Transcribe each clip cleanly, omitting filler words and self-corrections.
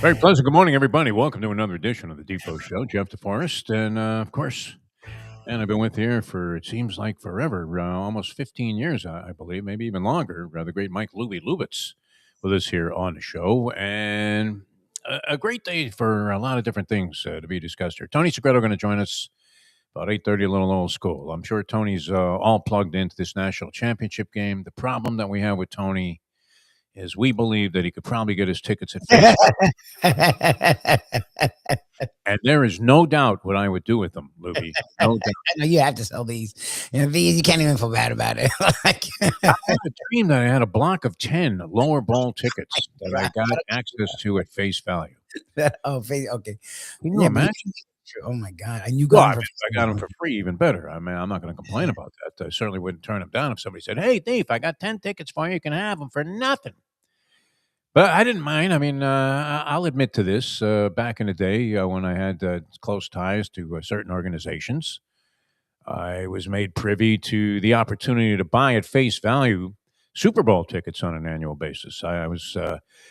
Very pleasant. Good morning, everybody. Welcome to another edition of the Defo Show. Jeff DeForest, and of course, and I've been with here for it seems like forever, almost 15 years, I believe, maybe even longer. The great Mike Lubitz with us here on the show, and a great day for a lot of different things to be discussed here. Tony Segreto going to join us about 8:30, a little old school. I'm sure Tony's all plugged into this national championship game. The problem that we have with Tony is we believe that he could probably get his tickets at face. And there is no doubt what I would do with them, Lubie. No doubt. I know you have to sell these. These you can't even feel bad about it. I had a dream that I had a block of 10 lower bowl tickets that I got access to at face value. Okay. Can you imagine? Oh my God! And you got them I got them for free, even better. I mean, I'm not going to complain about that. I certainly wouldn't turn them down if somebody said, "Hey, Dave, I got 10 tickets for you. You can have them for nothing." But I didn't mind. I mean, I'll admit to this. Back in the day when I had close ties to certain organizations, I was made privy to the opportunity to buy at face value Super Bowl tickets on an annual basis. I was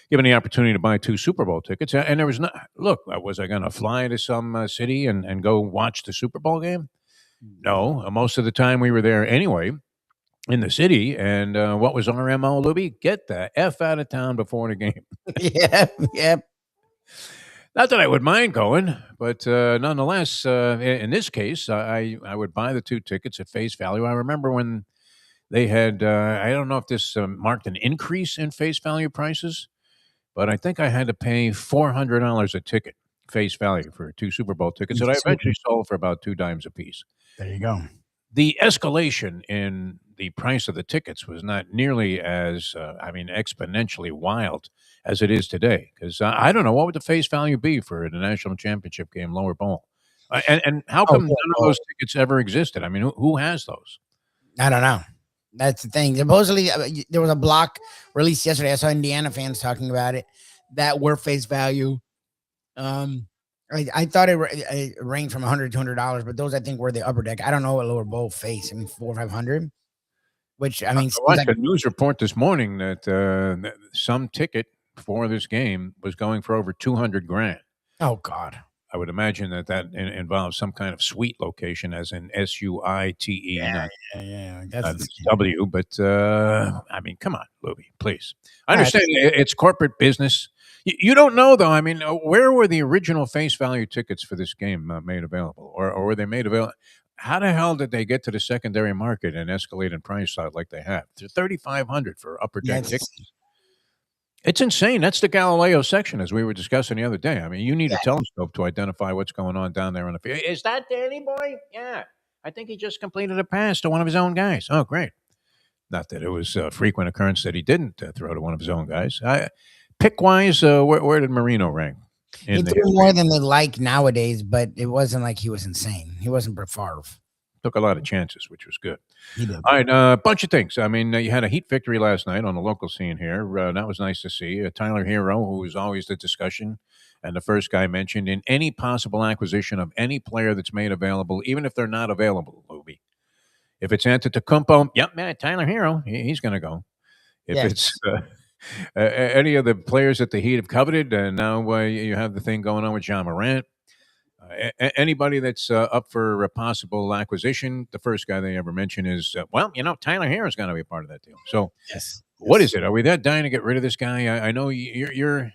given the opportunity to buy 2 Super Bowl tickets, and there was no look. Was I going to fly to some city and go watch the Super Bowl game? No. Most of the time we were there anyway in the city, and what was our MO, Lubie? Get the F out of town before the game. Yeah. Not that I would mind going, but nonetheless, in this case, I would buy the 2 tickets at face value. I remember when they had, I don't know if this marked an increase in face value prices, but I think I had to pay $400 a ticket face value for 2 Super Bowl tickets that I eventually sold for about 2 dimes a piece. There you go. The escalation in the price of the tickets was not nearly as, exponentially wild as it is today. Because I don't know, what would the face value be for the national championship game, lower bowl? And how come none of those tickets ever existed? I mean, who has those? I don't know. That's the thing. Supposedly, there was a block released yesterday. I saw Indiana fans talking about it that were face value. I thought it ranged from $100 to $200, but those I think were the upper deck. I don't know what lower bowl face. I mean, 400 or 500. Which I mean, I watched a news report this morning that some ticket for this game was going for over $200,000. Oh God! I would imagine that involves some kind of suite location, as in SUITE, Yeah. That's W. But I mean, come on, Lubie, please. I understand it's corporate business. You don't know, though. I mean, where were the original face value tickets for this game made available, or were they made available? How the hell did they get to the secondary market and escalate in price like they have? $3,500 for upper deck tickets. It's insane. That's the Galileo section, as we were discussing the other day. I mean, you need a telescope to identify what's going on down there on the field. Is that Danny Boy? Yeah. I think he just completed a pass to one of his own guys. Oh, great. Not that it was a frequent occurrence that he didn't throw to one of his own guys. Pick-wise, where did Marino rank? He threw more than they like nowadays, but it wasn't like he was insane. He wasn't Brett Favre. Took a lot of chances, which was good. He did. All right, a bunch of things. I mean, you had a Heat victory last night on the local scene here. That was nice to see. Tyler Hero, who is always the discussion, and the first guy mentioned in any possible acquisition of any player that's made available, even if they're not available, Lubie. If it's Antetokounmpo, yep, man, Tyler Hero, he's going to go. If it's any of the players that the Heat have coveted, and now you have the thing going on with John Morant. Anybody that's up for a possible acquisition, the first guy they ever mention is, Tyler Hero is going to be a part of that deal. So, what is it? Are we that dying to get rid of this guy? I know your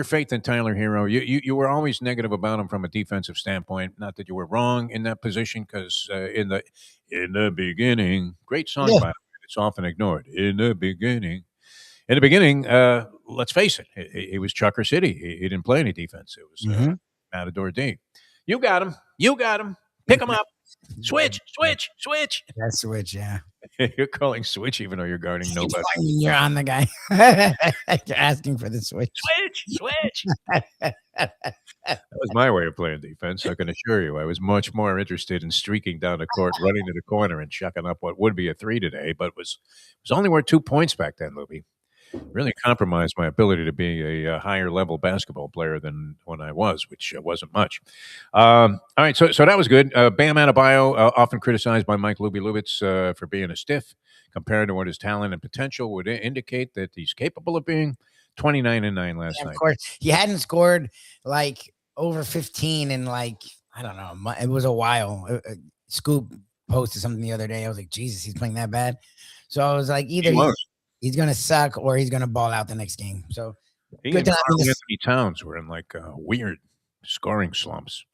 faith in Tyler Hero. You were always negative about him from a defensive standpoint. Not that you were wrong in that position, because in the beginning, great song by the way, it's often ignored. In the beginning, let's face it, it was Chucker City. He didn't play any defense. It was Matador D. You got him. Pick him up. Switch. That's switch, yeah. You're calling switch even though you're guarding nobody. You're on the guy. You're asking for the switch. Switch. That was my way of playing defense. I can assure you, I was much more interested in streaking down the court, running to the corner, and chucking up what would be a 3 today, but it was only worth 2 points back then, Lubie. Really compromised my ability to be a higher level basketball player than when I was, which wasn't much. All right, so that was good. Bam Adebayo, often criticized by Mike Lubitz for being a stiff compared to what his talent and potential would indicate that he's capable of being. 29-9 last And of night. course, he hadn't scored like over 15 in like, I don't know. It was a while. Scoop posted something the other day. I was like, Jesus, he's playing that bad. So I was like, either He was. he's going to suck or he's going to ball out the next game. So He good and to I mean, Karl Anthony Towns were in like weird scoring slumps.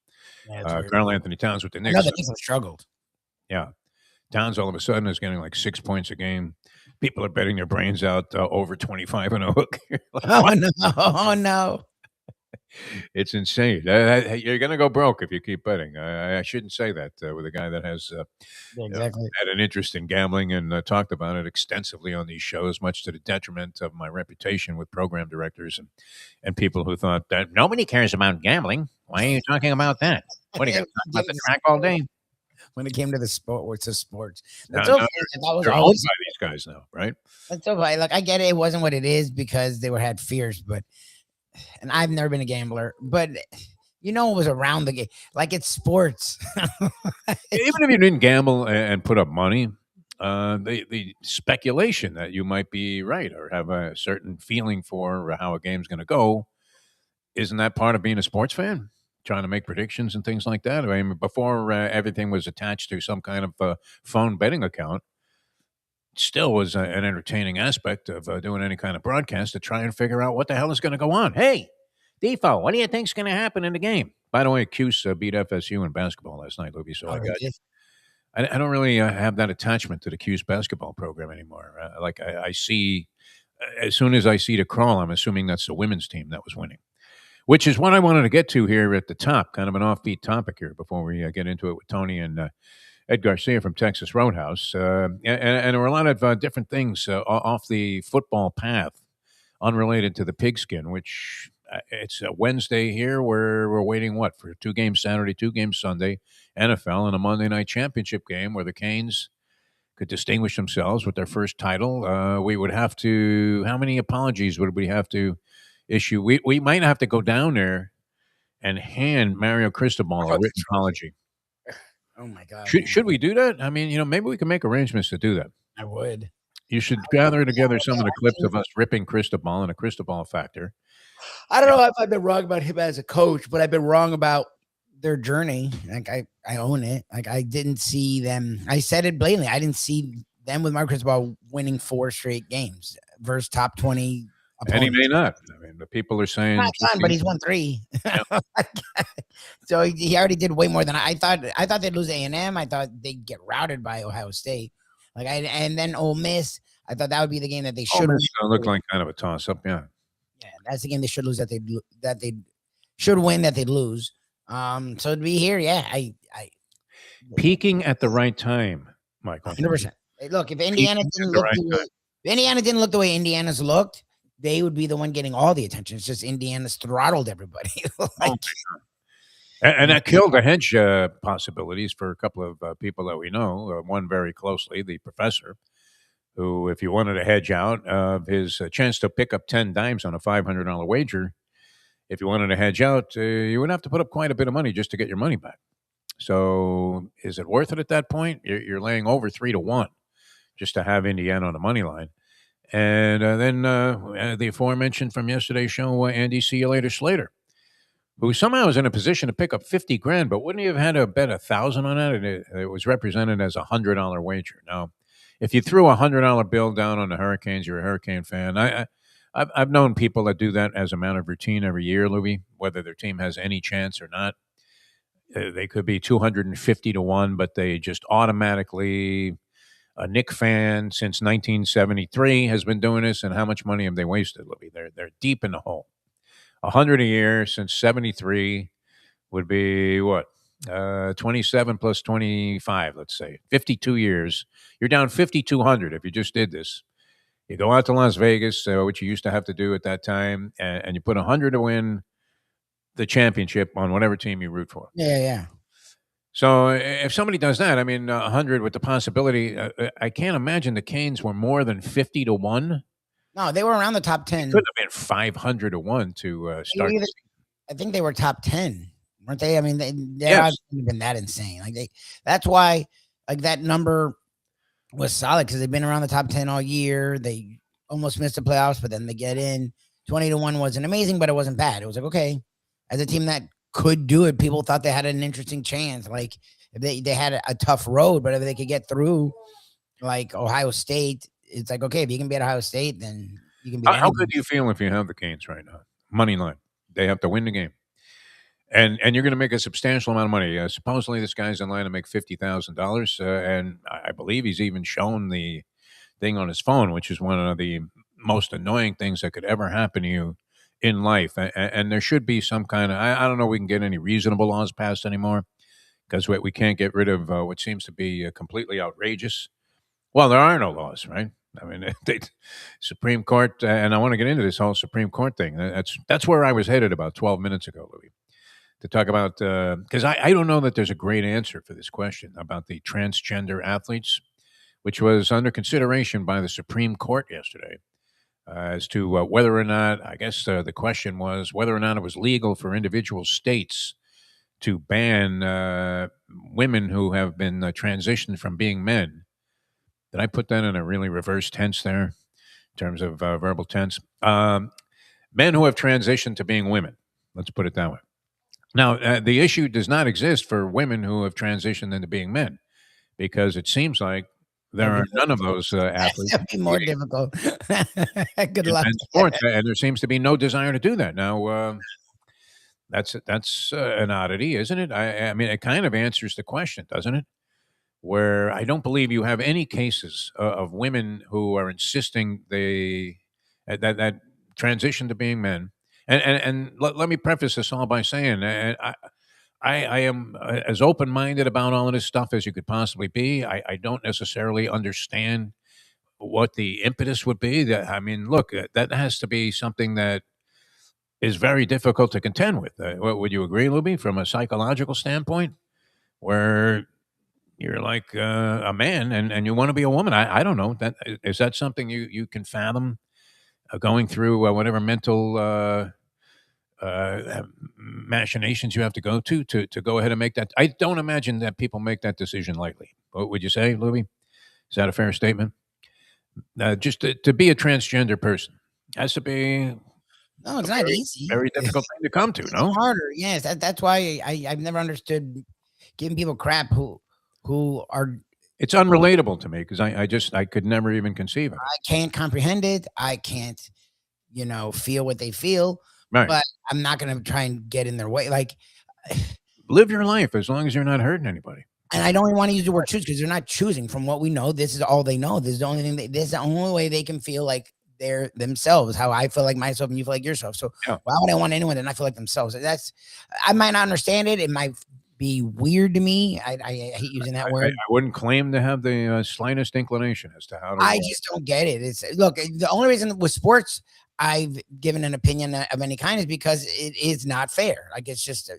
yeah, it's weird. Karl Anthony Towns with the I know Knicks. the Knicks have struggled. Yeah. Towns all of a sudden is getting like 6 points a game. People are betting their brains out over 25 and a hook. Like, Oh, what? no. Oh, no. It's insane. You're going to go broke if you keep betting. I shouldn't say that with a guy that has Yeah, exactly. had an interest in gambling and talked about it extensively on these shows, much to the detriment of my reputation with program directors and people who thought that nobody cares about gambling. Why are you talking about that? What are you going to talk about the track all day? When it came to the sport, what's the sports? No, That's no, okay. That was they're owned always by these guys now, right? that's okay. Like I get it. It wasn't what it is because they had fears, but and I've never been a gambler, but it was around the game. Like it's sports. Even if you didn't gamble and put up money, the speculation that you might be right or have a certain feeling for how a game's going to go, isn't that part of being a sports fan? Trying to make predictions and things like that. I mean, before everything was attached to some kind of phone betting account, still was an entertaining aspect of doing any kind of broadcast to try and figure out what the hell is going to go on. Hey, Defo, what do you think's going to happen in the game? By the way, Cuse beat FSU in basketball last night, Lubie. So I don't really have that attachment to the Cuse basketball program anymore. I see, as soon as I see the crawl, I'm assuming that's the women's team that was winning, which is what I wanted to get to here at the top, kind of an offbeat topic here before we get into it with Tony and Ed Garcia from Texas Roadhouse. And there were a lot of different things off the football path unrelated to the pigskin, which it's a Wednesday here where we're waiting, for 2 games Saturday, 2 games Sunday, NFL, and a Monday night championship game where the Canes could distinguish themselves with their first title. We would have to, how many apologies would we have to issue? We might have to go down there and hand Mario Cristobal a written apology. Oh my God! Should we do that? I mean, maybe we can make arrangements to do that. I would. You should gather together some of the clips of us ripping Cristobal and a Cristobal factor. I don't know if I've been wrong about him as a coach, but I've been wrong about their journey. Like I own it. Like I didn't see them. I said it blatantly. I didn't see them with Mark Cristobal winning 4 straight games versus top 20 And he opponents. may not. I mean, the people are saying, Not done, but he's won 3. So he already did way more than I thought. I thought they'd lose A&M. I thought they'd get routed by Ohio State. And then Ole Miss. I thought that would be the game that they should. Look like kind of a toss up. Yeah. Yeah, that's the game they should lose. That they should win. That they'd lose. So to be here, yeah, I peaking at the right time, Michael. 100%. Look, if Indiana didn't look the way Indiana's looked, they would be the one getting all the attention. It's just Indiana's throttled everybody. And that killed the hedge possibilities for a couple of people that we know. One very closely, the professor, who, if you wanted to hedge out of his chance to pick up 10 dimes on a $500 wager, if you wanted to hedge out, you would have to put up quite a bit of money just to get your money back. So is it worth it at that point? You're laying over 3-1 just to have Indiana on the money line. And then the aforementioned from yesterday's show, Andy See You Later Slater, who somehow is in a position to pick up 50 grand, but wouldn't he have had to bet 1,000 on that? And it was represented as a $100 wager. Now, if you threw a $100 bill down on the Hurricanes, you're a Hurricane fan. I've known people that do that as a matter of routine every year, Lubie, whether their team has any chance or not. They could be 250-1, but they just automatically, a Knick fan since 1973 has been doing this, and how much money have they wasted, Lubie? They're deep in the hole. 100 a year since 73 would be what? 27 plus 25, let's say. 52 years. You're down 5,200 if you just did this. You go out to Las Vegas, which you used to have to do at that time, and you put 100 to win the championship on whatever team you root for. Yeah. So if somebody does that, I mean, 100 with the possibility, I can't imagine the Canes were more than 50-1. No, they were around the top 10. It could have been 500-1 to start. I think they were top 10, weren't they? I mean, they haven't been that insane. That's why that number was solid because they've been around the top 10 all year. They almost missed the playoffs, but then they get in. 20-1 wasn't amazing, but it wasn't bad. It was like, okay, as a team that could do it, people thought they had an interesting chance. Like if they had a tough road, but if they could get through like Ohio State, it's like, okay, if you can beat Ohio State, then you can beat How good anyone. do you feel if you have the Canes right now? Money line. They have to win the game. And you're going to make a substantial amount of money. Supposedly, this guy's in line to make $50,000, and I believe he's even shown the thing on his phone, which is one of the most annoying things that could ever happen to you in life. And there should be some kind of I don't know. We can get any reasonable laws passed anymore because we can't get rid of what seems to be completely outrageous. Well, there are no laws, right? I mean, Supreme Court, and I want to get into this whole Supreme Court thing. That's where I was headed about 12 minutes ago, Louis, to talk about because I don't know that there's a great answer for this question about the transgender athletes, which was under consideration by the Supreme Court yesterday as to whether or not, I guess the question was whether or not it was legal for individual states to ban women who have been transitioned from being men. Did I put that in a really reverse tense there in terms of verbal tense? Men who have transitioned to being women. Let's put it that way. Now, the issue does not exist for women who have transitioned into being men because it seems like there That'd are be more none of difficult. those athletes That'd be more difficult. Good in luck. men's sports, and there seems to be no desire to do that. Now, that's an oddity, isn't it? I mean, it kind of answers the question, doesn't it? Where I don't believe you have any cases of women who are insisting that transition to being men. And let me preface this all by saying I am as open minded about all of this stuff as you could possibly be. I don't necessarily understand what the impetus would be. That I mean, look, that has to be something that is very difficult to contend with. Would you agree, Luby, from a psychological standpoint, where you're like a man and you want to be a woman? I don't know. That is that something you can fathom going through whatever mental machinations you have to go to go ahead and make that. I don't imagine that people make that decision lightly. What would you say, Louis? Is that a fair statement? Just to be a transgender person has to be a No, it's not very, easy. very difficult thing to come to. It's No, harder. Yes, that's why I've never understood giving people crap who are it's unrelatable to me because I could never even conceive of it. I can't comprehend it. I can't, feel what they feel, Right. but I'm not gonna try and get in their way. Like, Live your life as long as you're not hurting anybody. and I don't even want to use the word choose because they're not choosing. From what we know, this is all they know. This is the only thing. This is the only way they can feel like they're themselves. How I feel like myself and you feel like yourself. So Yeah. why would I want anyone to not feel like themselves? I might not understand it. It might be weird to me. I hate using that I word. wouldn't claim to have the slightest inclination as to how to. I just don't get it. It's look, the only reason with sports I've given an opinion of any kind is because it is not fair. Like it's just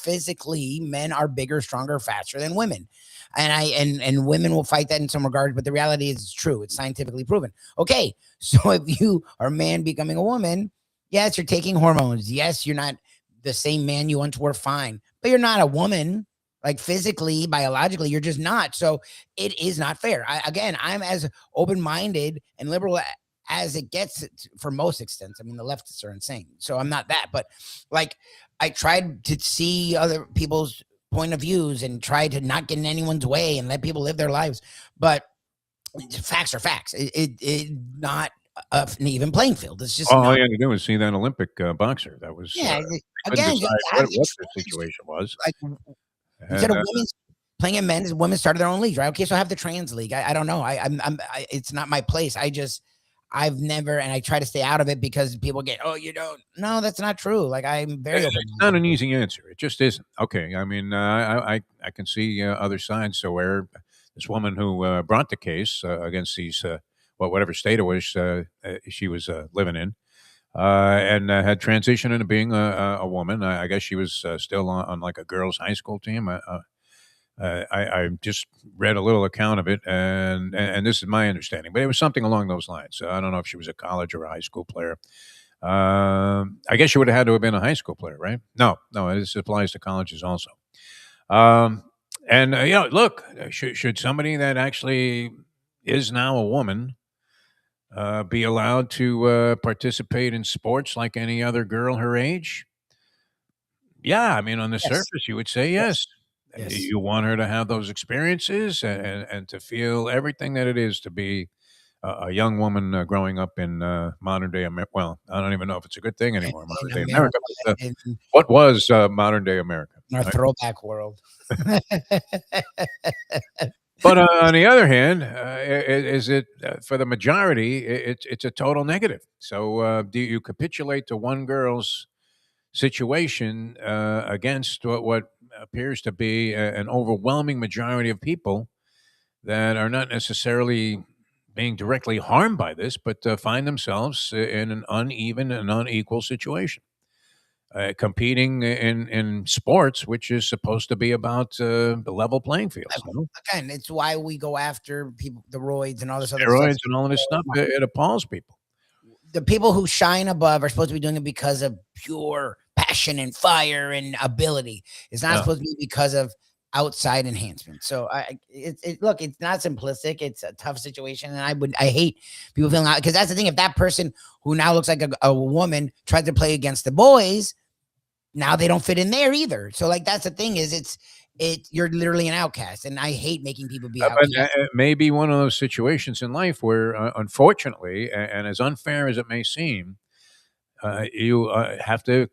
physically, men are bigger, stronger, faster than women. And women will fight that in some regards, but the reality is it's true. It's scientifically proven. Okay, so if you are a man becoming a woman, yes, you're taking hormones. Yes, you're not the same man you once were, fine, but you're not a woman. Like physically, biologically, you're just not. So it is not fair. Again, I'm as open-minded and liberal as it gets for most extents. I mean, the leftists are insane. So I'm not that, but like I tried to see other people's point of views and try to not get in anyone's way and let people live their lives. But facts are facts. It not an even playing field. It's just All not. you had to do was see that Olympic boxer. That was Yeah. they couldn't Again, decide what the situation was. like instead And of women's playing in men's, women started their own leagues, right? Okay, so I have the trans league. I don't know. It's not my place. I've never, and I try to stay out of it because people get, oh, you don't. No, that's not true. Like I'm very open. it's not an easy answer. It just isn't. Okay, I mean, I can see other sides. So where this woman who brought the case against these, whatever state it was she was living in, and had transitioned into being a woman. I guess she was still on like a girls' high school team. I just read a little account of it, and this is my understanding, but it was something along those lines. I don't know if she was a college or a high school player. I guess she would have had to have been a high school player, right? No, this applies to colleges also. Um, and look, should somebody that actually is now a woman be allowed to participate in sports like any other girl her age? Yeah, I mean, on the Yes. surface, you would say Yes. yes. Yes. You want her to have those experiences and to feel everything that it is to be a young woman growing up in modern day America. Well, I don't even know if it's a good thing In, anymore, modern in day America, America. But in what was modern day America? our Right? throwback world. But on the other hand, is it for the majority? It's a total negative. So do you capitulate to one girl's situation against what appears to be an overwhelming majority of people that are not necessarily being directly harmed by this, but find themselves in an uneven and unequal situation, competing in sports, which is supposed to be about the level playing fields. No? Again, it's why we go after people, the roids and all this other stuff. Steroids and all of this stuff, it appalls people. The people who shine above are supposed to be doing it because of pure passion and fire and ability. It's not Yeah. supposed to be because of outside enhancement. So look, it's not simplistic. It's a tough situation, and I hate people feeling out because that's the thing. If that person who now looks like a woman tried to play against the boys, now they don't fit in there either. So like that's the thing is you're literally an outcast, and I hate making people be But outcasts. it may be one of those situations in life where, unfortunately, and as unfair as it may seem, you have to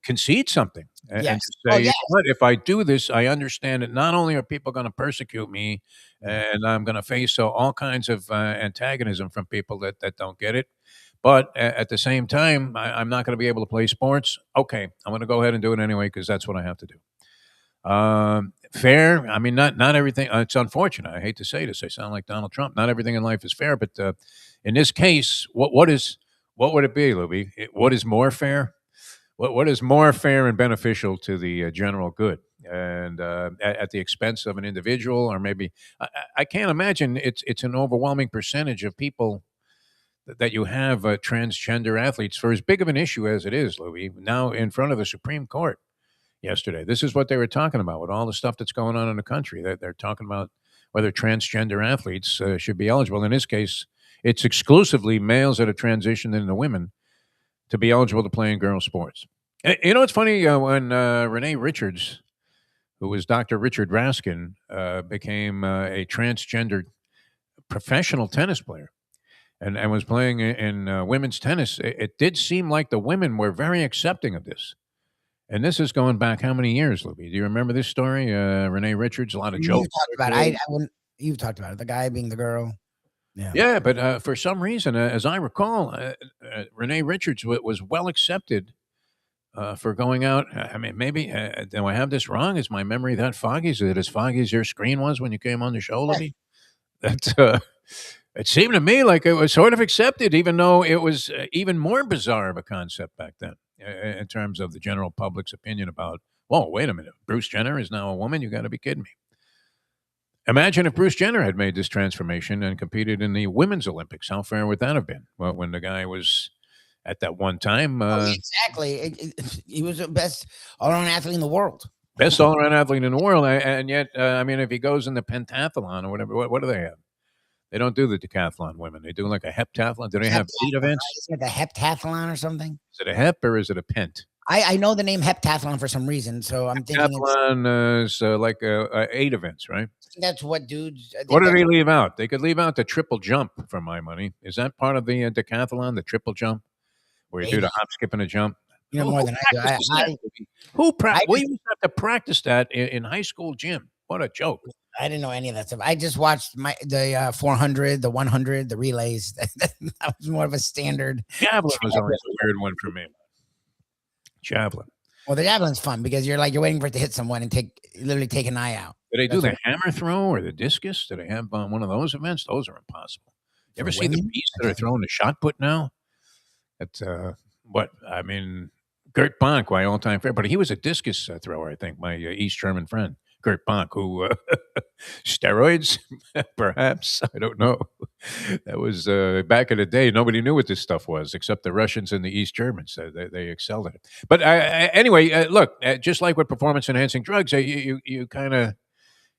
concede something and Yes. to Oh say, you yeah. know what, if I do this, I understand that not only are people going to persecute me, and I'm going to face all kinds of antagonism from people that don't get it, but at the same time, I'm not going to be able to play sports. Okay, I'm going to go ahead and do it anyway because that's what I have to do. Fair. I mean, not everything. It's unfortunate. I hate to say this. I sound like Donald Trump. Not everything in life is fair, but in this case, what would it be, Lubie? What is more fair? What is more fair and beneficial to the general good, and at the expense of an individual, or maybe I can't imagine it's an overwhelming percentage of people that you have transgender athletes for as big of an issue as it is, Louis. Now in front of the Supreme Court yesterday, this is what they were talking about with all the stuff that's going on in the country. They're talking about whether transgender athletes should be eligible. In this case, it's exclusively males that are transitioned into women to be eligible to play in girls' sports. You know, it's funny when Renee Richards, who was Dr. Richard Raskin, became a transgender professional tennis player and was playing in women's tennis, it did seem like the women were very accepting of this. And this is going back how many years, Libby? Do you remember this story? Renee Richards, a lot of You've jokes. talked about it. I wouldn't. You've talked about it. The guy being the girl. Yeah. Yeah, but for some reason, as I recall, Renee Richards was well accepted for going out. I mean, maybe do I have this wrong? Is my memory that foggy? Is it as foggy as your screen was when you came on the show, Libby? That it seemed to me like it was sort of accepted, even though it was even more bizarre of a concept back then in terms of the general public's opinion about. Whoa, wait a minute! Bruce Jenner is now a woman. You got to be kidding me. Imagine if Bruce Jenner had made this transformation and competed in the women's Olympics. How fair would that have been? Well, when the guy was at that one time Exactly. He was the best all-around athlete in the world. best all-around athlete in the world, and yet, I mean, if he goes in the pentathlon or whatever, what do they have? They don't do the decathlon women. They do like a heptathlon. Do they have 8 events? Isn't it the heptathlon or something? Is it a hep or is it a pent? I know the name heptathlon for some reason, so I'm thinking Heptathlon is like 8 events, right? that's what dudes. What do they leave out? They could leave out the triple jump, for my money. Is that part of the decathlon, the triple jump, where you do the hop, skip, and a jump? You know more than I do. We used to have to practice that in high school gym. What a joke! I didn't know any of that stuff. I just watched the 400, the 100, the relays. That was more of a standard. Javelin was always a weird one for me. Javelin. Well, the javelin's fun because you're waiting for it to hit someone and literally take an eye out. Do they do the hammer throw or the discus? Do they have one of those events? Those are impossible. You ever see the beasts that are throwing the shot put now? It's what I mean. Gert Bonk, my all-time favorite, but he was a discus thrower. I think my East German friend Gert Bonk, who steroids, perhaps I don't know. That was back in the day. Nobody knew what this stuff was except the Russians and the East Germans. They excelled at it. But anyway, look, just like with performance-enhancing drugs, you kind of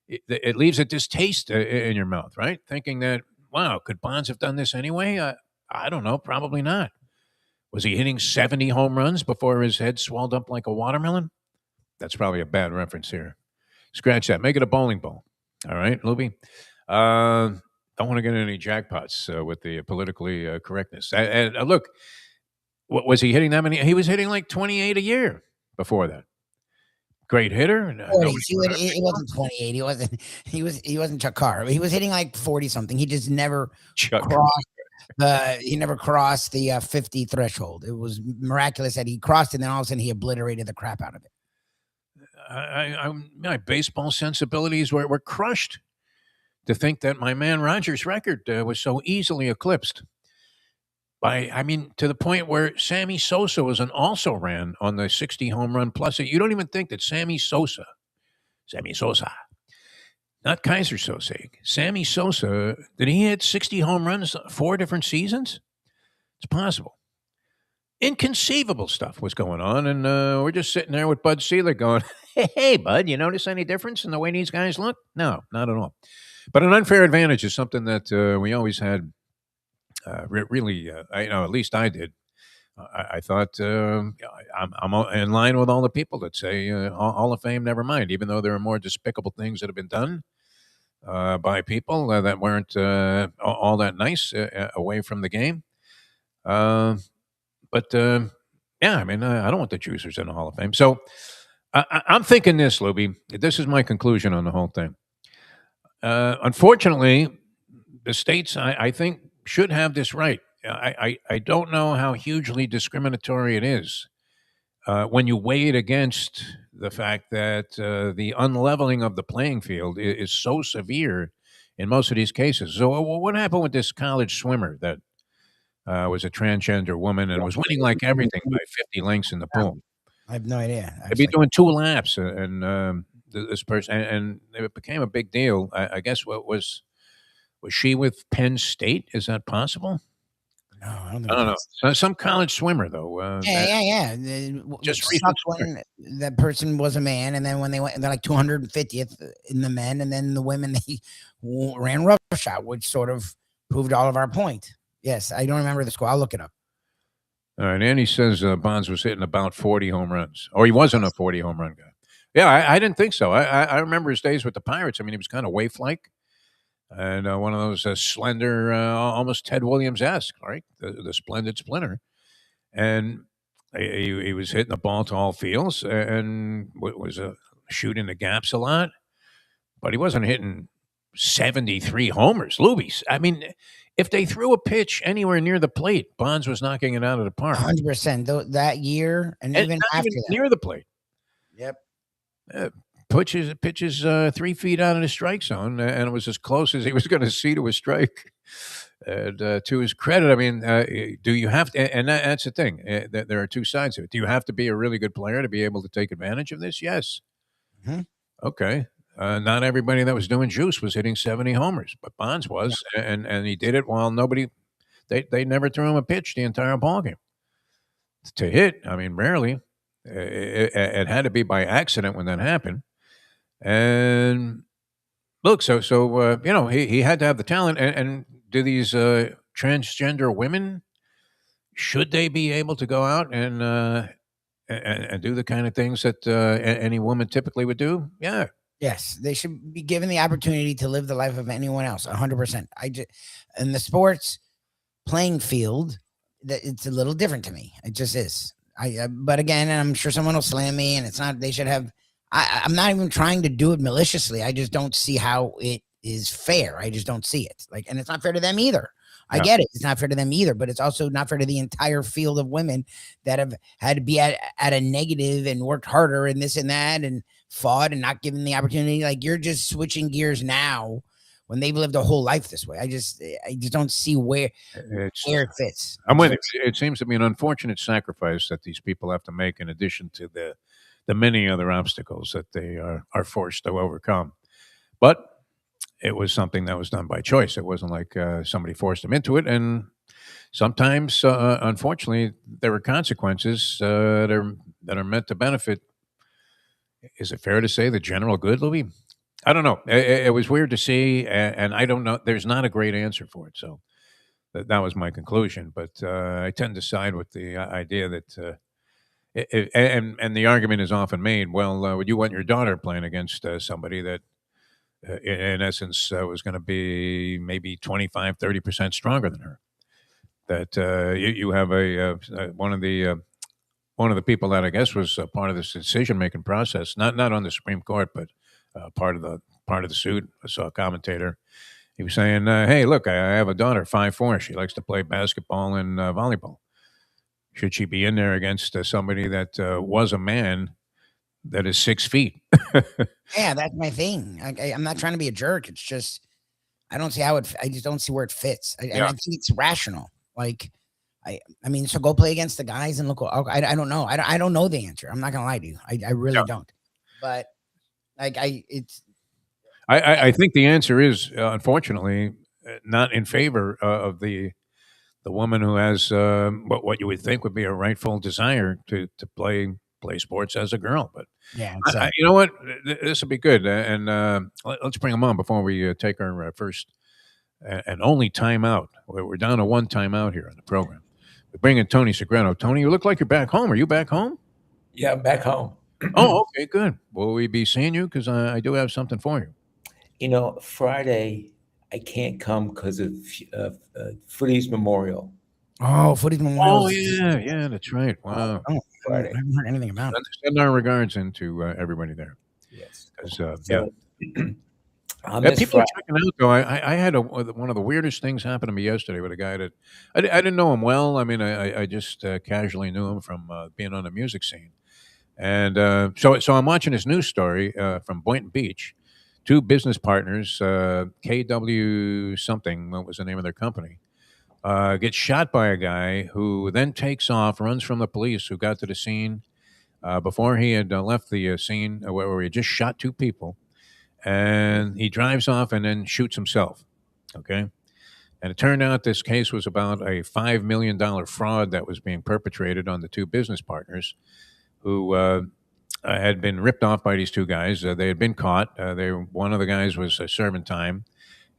it leaves a distaste in your mouth, right? Thinking that, wow, could Bonds have done this anyway? I don't know. Probably not. Was he hitting 70 home runs before his head swelled up like a watermelon? That's probably a bad reference here. Scratch that. Make it a bowling ball. All right, Lubie. Don't want to get any jackpots with the politically correctness. And look, what was he hitting that many? He was hitting like 28 a year before that. Great hitter. Nobody 40s. He wasn't 28. He wasn't. He wasn't Chuck Carr. He was hitting like 40 something. He just never Chuck. crossed. He never crossed the 50 threshold. It was miraculous that he crossed it, and then all of a sudden he obliterated the crap out of it. My baseball sensibilities were crushed to think that my man Rogers' record was so easily eclipsed. To the point where Sammy Sosa was an also ran on the 60 home run plus. You don't even think that Sammy Sosa, not Kaiser Sosa, Sammy Sosa, did he hit 60 home runs 4 different seasons? It's possible. Inconceivable stuff was going on, and we're just sitting there with Bud Selig going, hey, Bud, you notice any difference in the way these guys look? No, not at all. But an unfair advantage is something that we always had. Really, at least I did. I thought I'm in line with all the people that say Hall of Fame, never mind, even though there are more despicable things that have been done by people that weren't all that nice away from the game. I don't want the juicers in the Hall of Fame. So I'm thinking this, Lubie. This is my conclusion on the whole thing. Unfortunately, the states, I think, should have this right. I don't know how hugely discriminatory it is when you weigh it against the fact that the unleveling of the playing field is so severe in most of these cases. So what happened with this college swimmer that was a transgender woman and was winning like everything by 50 lengths in the pool? I have no idea. They'd be doing 2 laps, and this person, and it became a big deal. I guess what was she with Penn State? Is that possible? No, I don't know. Some college swimmer though. Yeah. Just when that person was a man, and then when they went, they're like 250th in the men, and then the women they ran roughshod, which sort of proved all of our point. Yes, I don't remember the score. I'll look it up. All right, Andy says Bonds was hitting about 40 home runs, or he wasn't a 40 home run guy. Yeah, I didn't think so. I remember his days with the Pirates. I mean, he was kind of waif-like. And one of those slender, almost Ted Williams-esque, right? The splendid splinter. And he was hitting the ball to all fields and was shooting the gaps a lot. But he wasn't hitting 73 homers. Lubies. I mean, if they threw a pitch anywhere near the plate, Bonds was knocking it out of the park. 100% that year, and even after that. Near the plate. Yep. Pitches 3 feet out of the strike zone, and it was as close as he was going to see to a strike. And to his credit, I mean, do you have to? And that's the thing. There are 2 sides of it. Do you have to be a really good player to be able to take advantage of this? Yes. Mm-hmm. Okay. Not everybody that was doing juice was hitting 70 homers, but Bonds was, and he did it while nobody. They never threw him a pitch the entire ballgame. To hit, I mean, rarely. It had to be by accident when that happened. And look, so he had to have the talent. And do these transgender women, should they be able to go out and do the kind of things that any woman typically would do? Yeah. Yes, they should be given the opportunity to live the life of anyone else. 100%. In the sports playing field, it's a little different to me. It just is. But again, I'm sure someone will slam me, and it's not. They should have. I'm not even trying to do it maliciously. I just don't see how it is fair. I just don't see it. And it's not fair to them either. I get it. It's not fair to them either, but it's also not fair to the entire field of women that have had to be at a negative and worked harder and this and that and fought and not given the opportunity. Like, you're just switching gears now when they've lived a whole life this way. I just don't see where it fits. I'm with it. It seems to be an unfortunate sacrifice that these people have to make in addition to the many other obstacles that they are forced to overcome. But it was something that was done by choice. It wasn't like somebody forced them into it. And sometimes, unfortunately, there are consequences that are meant to benefit. Is it fair to say the general good, Louis? I don't know. It was weird to see, and I don't know. There's not a great answer for it. So that was my conclusion. But I tend to side with the idea that, and the argument is often made. Well, would you want your daughter playing against somebody that, in essence, was going to be maybe 25, 30% stronger than her? That you have one of the people that I guess was part of this decision making process, not on the Supreme Court, but part of the suit. I saw a commentator. He was saying, "Hey, look, I have a daughter, 5'4". She likes to play basketball and volleyball. Should she be in there against somebody that was a man that is 6 feet?" Yeah, that's my thing. I'm not trying to be a jerk. It's just I don't see how it. I just don't see where it fits, and Yeah, I think it's rational. Like, I mean, so go play against the guys and look. I don't know. I don't know the answer. I'm not gonna lie to you. I really yeah. don't. But like, it's I think the answer is, unfortunately, not in favor of the woman who has what you would think would be a rightful desire to play sports as a girl. But yeah, it's you know what, this will be good, and let's bring them on before we take our first and only timeout. We're down to one timeout here on the program. We bring in Tony Segreto. Tony, you look like you're back home. Are you back home? Yeah, I'm back home. Oh, okay, good. Will we be seeing you? Because I do have something for you. Friday I can't come because of Footy's Memorial. Footy's Oh Memorials. yeah, yeah, that's right. Wow. I Friday. haven't heard anything about it. Send our regards into everybody there. Yes. 'Cause, So on yeah, this people are Friday, checking out though. I had one of the weirdest things happen to me yesterday with a guy that I didn't know him well. I mean, I just casually knew him from being on the music scene, and so I'm watching this news story from Boynton Beach. Two business partners, KW something, what was the name of their company, gets shot by a guy who then takes off, runs from the police who got to the scene before he had left the scene where he had just shot two people, and he drives off and then shoots himself. Okay. And it turned out this case was about a $5 million fraud that was being perpetrated on the two business partners who had been ripped off by these two guys. They had been caught. One of the guys was serving time,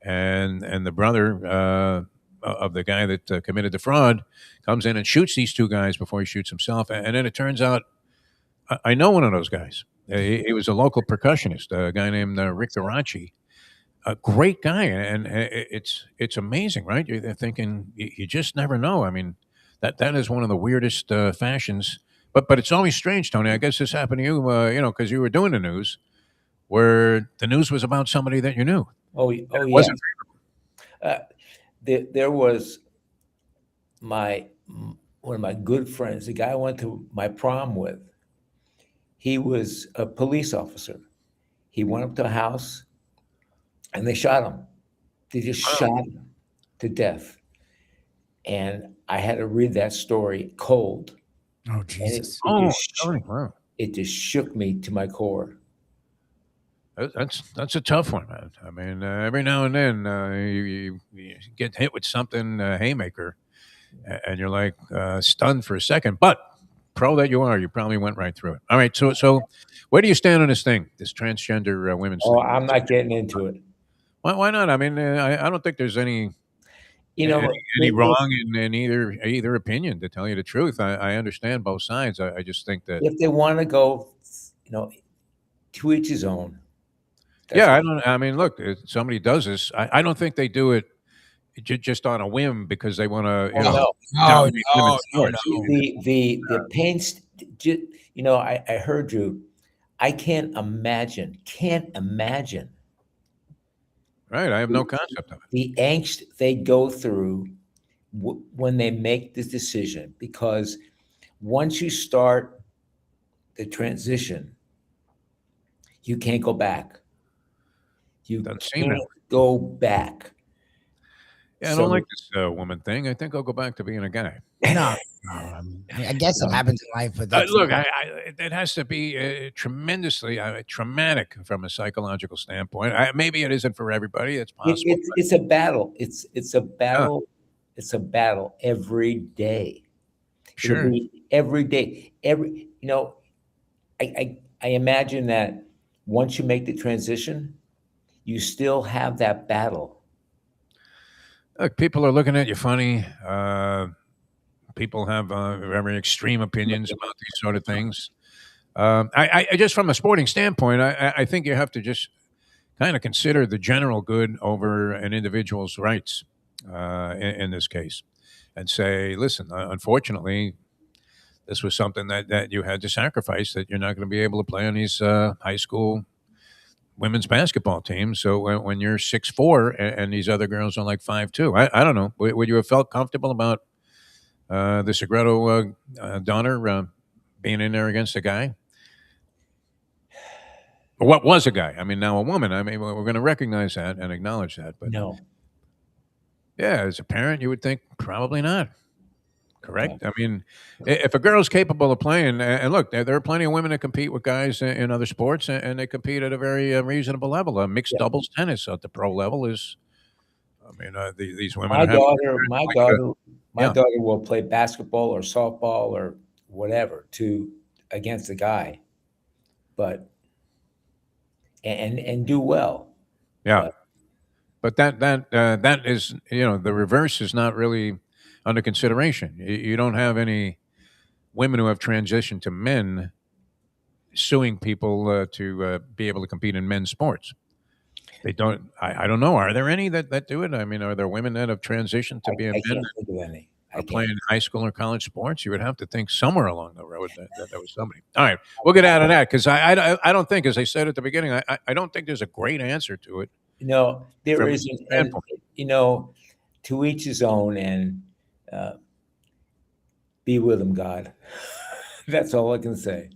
and the brother of the guy that committed the fraud comes in and shoots these two guys before he shoots himself. And then it turns out I know one of those guys. He was a local percussionist, a guy named Rick Garachi. A great guy, and it's amazing, right? You're thinking you just never know. I mean, that is one of the weirdest fashions. But it's always strange, Tony. I guess this happened to you, because you were doing the news, where the news was about somebody that you knew. yeah. Wasn't There was one of my good friends, the guy I went to my prom with. He was a police officer. He went up to a house and they shot him. They just shot him to death. And I had to read that story cold. Oh And Jesus! Tony, wow. it just shook me to my core. That's a tough one, man. I mean, every now and then you get hit with something haymaker, and you're like stunned for a second. But pro that you are, you probably went right through it. All right, so where do you stand on this thing, this transgender women's Oh, thing? I'm not getting into it. Why not? I mean, I don't think there's any They- wrong in either opinion. To tell you the truth, I understand both sides. I just think that if they want to go, to each his own. That's yeah, I what- don't. I mean, look, if somebody does this, I don't think they do it just on a whim because they want to, Oh, no. dominate women's sports. The pain. I heard you. I can't imagine. Right? I have no concept of it. The angst they go through when they make this decision, because once you start the transition, you can't go back. You Doesn't seem can't that go back. Yeah, I don't like this woman thing. I think I'll go back to being a guy. No, I guess it happens in life, but that's Look, it has to be tremendously traumatic from a psychological standpoint. Maybe it isn't for everybody. It's possible. It's a battle. It's a battle. It's a battle every day. It'll Sure. be every day. I imagine that once you make the transition, you still have that battle. Look, people are looking at you funny. People have very extreme opinions about these sort of things. I just from a sporting standpoint, I think you have to just kind of consider the general good over an individual's rights in this case, and say, listen, unfortunately, this was something that you had to sacrifice. That you're not going to be able to play on these high school women's basketball teams. So when you're 6'4" and these other girls are like 5'2", I don't know. Would you have felt comfortable about the Segreto daughter being in there against a guy? Or what was a guy? I mean, now a woman. I mean, we're going to recognize that and acknowledge that. But No. yeah, as a parent, you would think probably not. Correct. I mean, if a girl's capable of playing, and look, there are plenty of women that compete with guys in other sports, and they compete at a very reasonable level. Mixed doubles tennis at the pro level is, I mean, these women. My daughter will play basketball or softball or whatever against a guy, but and do well. Yeah, but that is, the reverse is not really under consideration. You don't have any women who have transitioned to men suing people to be able to compete in men's sports. They don't. I don't know. Are there any that do it? I mean, are there women that have transitioned to being men? Can't think of any. Are playing high school or college sports? You would have to think somewhere along the road that there was somebody. All right, we'll get out of that because I don't think, as I said at the beginning, I don't think there's a great answer to it. No, there isn't. And, to each his own, and be with him, God. That's all I can say.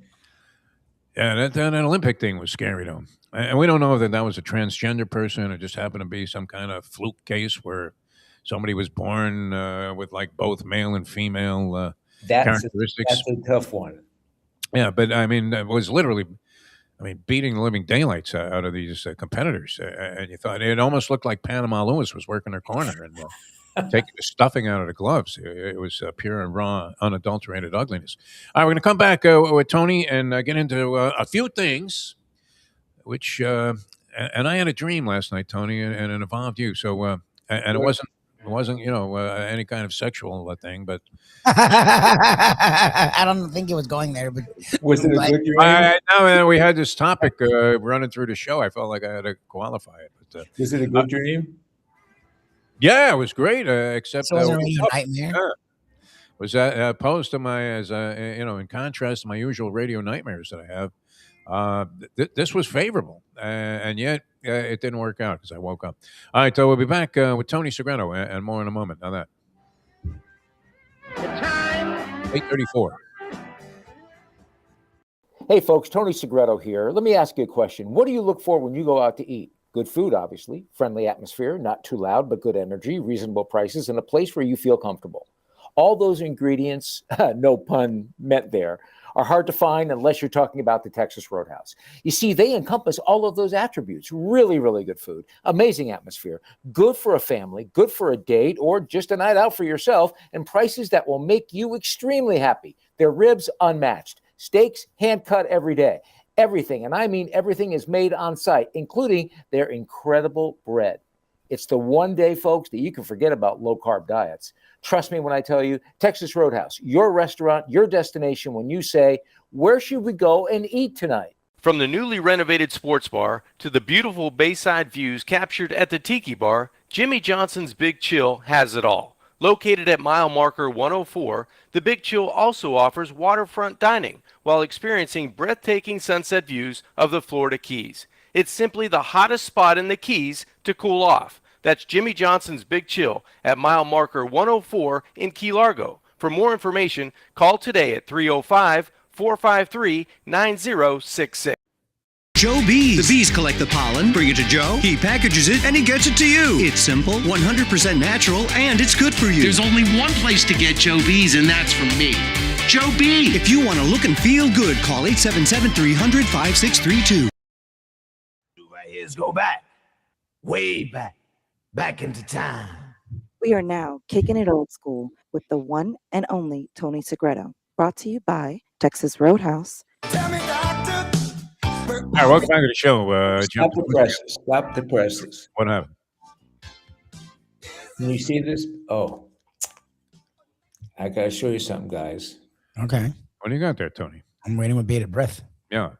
Yeah, that Olympic thing was scary though, and we don't know if that was a transgender person or just happened to be some kind of fluke case where somebody was born with like both male and female characteristics. That's a tough one. Yeah, but I mean, it was literally, beating the living daylights out of these competitors, and you thought it almost looked like Panama Lewis was working her corner and taking the stuffing out of the gloves. It was pure and raw, unadulterated ugliness. All right, we're going to come back with Tony and get into a few things, which, and I had a dream last night, Tony, and it involved you. So, and it wasn't, any kind of sexual thing, but I don't think it was going there. But was it a good dream? No, we had this topic running through the show. I felt like I had to qualify it. But, was it a good dream? Yeah, it was great. Except so was it really a nightmare? Was that opposed to in contrast to my usual radio nightmares that I have. This was favorable, and yet it didn't work out because I woke up. All right, so we'll be back with Tony Segreto and more in a moment. Now that 8:34. Hey, folks, Tony Segreto here. Let me ask you a question. What do you look for when you go out to eat? Good food, obviously, friendly atmosphere, not too loud, but good energy, reasonable prices, and a place where you feel comfortable. All those ingredients, no pun meant there, are hard to find unless you're talking about the Texas Roadhouse. You see, they encompass all of those attributes. Really, really good food, amazing atmosphere, good for a family, good for a date, or just a night out for yourself, and prices that will make you extremely happy. Their ribs, unmatched. Steaks, hand-cut every day. Everything, and I mean everything, is made on site, including their incredible bread. It's the one day, folks, that you can forget about low-carb diets. Trust me when I tell you, Texas Roadhouse, your restaurant, your destination when you say, where should we go and eat tonight? From the newly renovated sports bar to the beautiful bayside views captured at the Tiki Bar, Jimmy Johnson's Big Chill has it all. Located at mile marker 104, the Big Chill also offers waterfront dining while experiencing breathtaking sunset views of the Florida Keys. It's simply the hottest spot in the Keys to cool off. That's Jimmy Johnson's Big Chill at mile marker 104 in Key Largo. For more information, call today at 305-453-9066. Joe Bees. The bees collect the pollen, bring it to Joe, he packages it, and he gets it to you. It's simple, 100% natural, and it's good for you. There's only one place to get Joe Bees, and that's from me. Joe Bees. If you want to look and feel good, call 877-300-5632. My ears go back, way back into time. We are now kicking it old school with the one and only Tony Segreto. Brought to you by Texas Roadhouse. Tell me, doctor, right, welcome back to the show. Stop the presses. Stop the presses. What happened? Can you see this? Oh, I gotta show you something, guys. Okay. What do you got there, Tony? I'm waiting with bated breath. Yeah.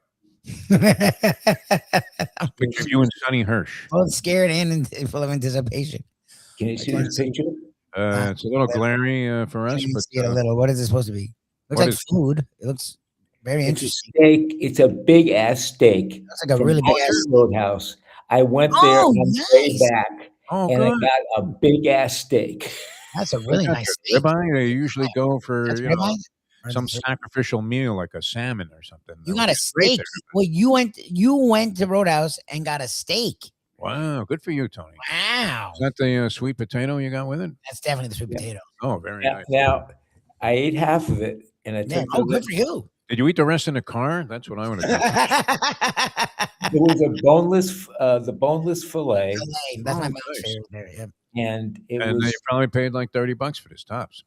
I'm Picture of you and Sonny Hirsch. both scared and full of anticipation. Can you see this picture? It's a little glary for us, Can you but see it a little? What is it supposed to be? Looks what like is- food. It looks very It's a interesting. steak. It's a big ass steak. That's like a from really big Texas ass. Roadhouse. I went there Oh, on the way nice. back, oh, and I good. got a big ass steak. That's a What really got nice there? steak. Ribeye? They usually go for That's you know ribeye? Or some is it- sacrificial meal like a salmon or something. You That got would a be great steak. there. Well, you went to Roadhouse and got a steak. Wow, good for you, Tony. Wow. Is that the sweet potato you got with it? That's definitely the sweet Yeah. potato. Oh, very Now, nice. now, I ate half of it, and I Yeah. took Oh, the good for you. Did you eat the rest in the car? That's what I want to do. There was a boneless, the boneless fillet, That's my Oh, mom's nice. favorite there. Yep. and it And was you probably paid like $30 for this tops.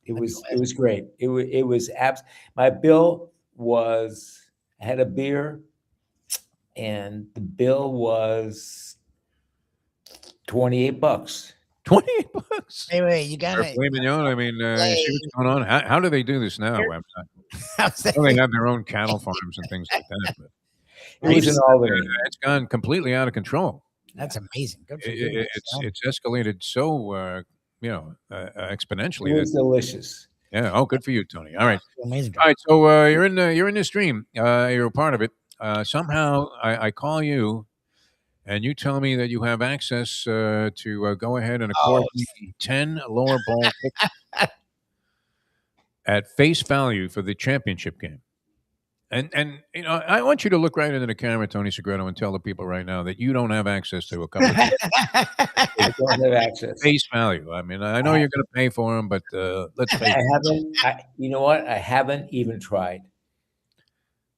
it was great. It was my bill was, I had a beer, and the bill was $28. $28. Wait, you For gotta. filet mignon, I mean, you see what's going on? How do they do this now? How's that? Well, they have their own cattle farms and things like that. But It was in Albany. it's gone completely out of control. That's amazing. Good for you. It's escalated so exponentially. It was delicious. Yeah. Oh, good for you, Tony. All right. Amazing. All right. So you're in this stream. You're a part of it. Somehow I call you, and you tell me that you have access to go ahead and accord me 10 lower ball tickets at face value for the championship game. And you know, I want you to look right into the camera, Tony Segreto, and tell the people right now that you don't have access to a couple of I don't have access. face value. I mean, I know you're going to pay for them, but let's face I it. haven't. You know what? I haven't even tried.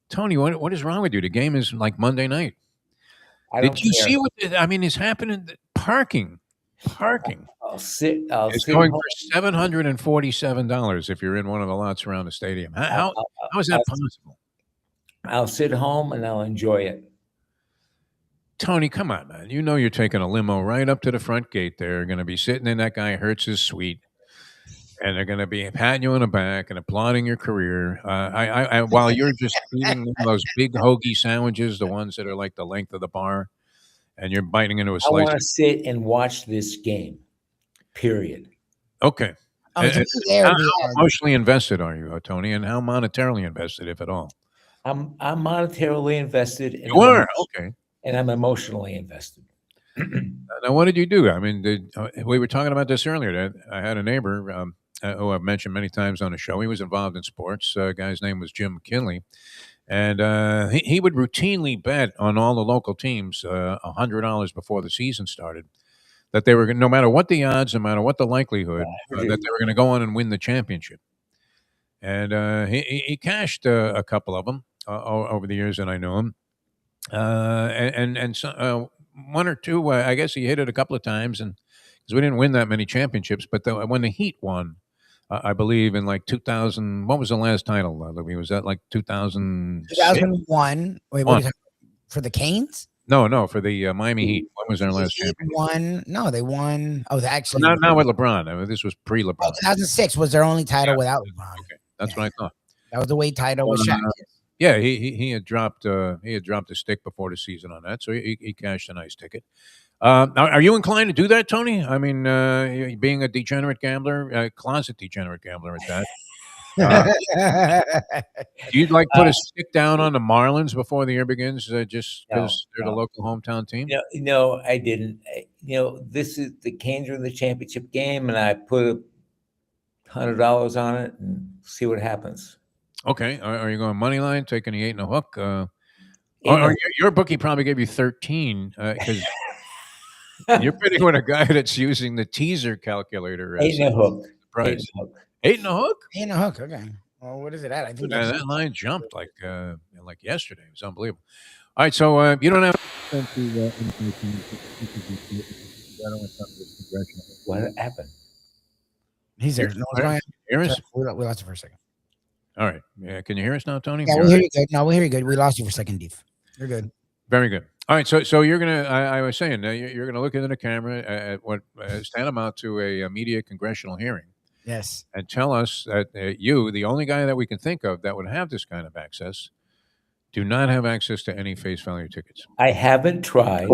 Tony, what is wrong with you? The game is like Monday night. I don't Did you care. see what is happening? Parking I'll sit. I'll is sit going home. for $747 if you're in one of the lots around the stadium. How is that possible? I'll sit home and I'll enjoy it. Tony, come on, man. You know you're taking a limo right up to the front gate there. You're going to be sitting in that guy Hertz's suite, and they're going to be patting you on the back and applauding your career. While you're just eating those big hoagie sandwiches, the ones that are like the length of the bar, and you're biting into a I slice. want to sit and watch this game. Period. Okay. Oh, so And you there, how yeah. emotionally invested are you, Tony, and how monetarily invested, if at all? I'm monetarily invested. You are? Okay. And I'm emotionally invested. Now, what did you do? I mean, we were talking about this earlier. I had a neighbor who I've mentioned many times on the show. He was involved in sports. Guy's name was Jim McKinley. And he would routinely bet on all the local teams $100 before the season started that they were, no matter what the odds, no matter what the likelihood, that they were going to go on and win the championship. And he cashed a couple of them over the years that I knew him. And so, one or two, I guess he hit it a couple of times, and because we didn't win that many championships, but when the Heat won, I believe in like 2000. What was the last title, Lubie? Was that like 2000? 2001. Wait, what are you talking about? For the Canes? No, for the Miami Heat. When was their last championship? Won. No, they won. Oh, they actually. Not with LeBron. I mean, this was pre-LeBron. Oh, 2006 was their only title without LeBron. Okay, that's what I thought. That was the way title was Shaq. Yeah, he had dropped a stick before the season on that, so he cashed a nice ticket. Are you inclined to do that, Tony? I mean, being a degenerate gambler, closet degenerate gambler at that. Do you like put a stick down on the Marlins before the year begins, just because they're the local hometown team? No, I didn't. This is the Canes are in the championship game, and I put $100 on it and see what happens. Okay. Are you going money line, taking the 8 and a hook? Or your bookie probably gave you 13 because you're betting with a guy that's using the teaser calculator. 8 and a hook. Price. 8 and a hook? 8 and a hook. Okay. Well, what is it at? I think that line jumped like yesterday. It was unbelievable. All right, so you don't have What happened? He's there. No, what's going on? Hear us? We lost you for a second. All right. Yeah, can you hear us now, Tony? Yeah, we hear you good. No, we hear you good. We lost you for a second, Dave. You're good. Very good. All right, so you're gonna. I was saying you're gonna look into the camera at what is tantamount to a media congressional hearing, Yes. and tell us that you, the only guy that we can think of that would have this kind of access, do not have access to any face value tickets. I haven't tried.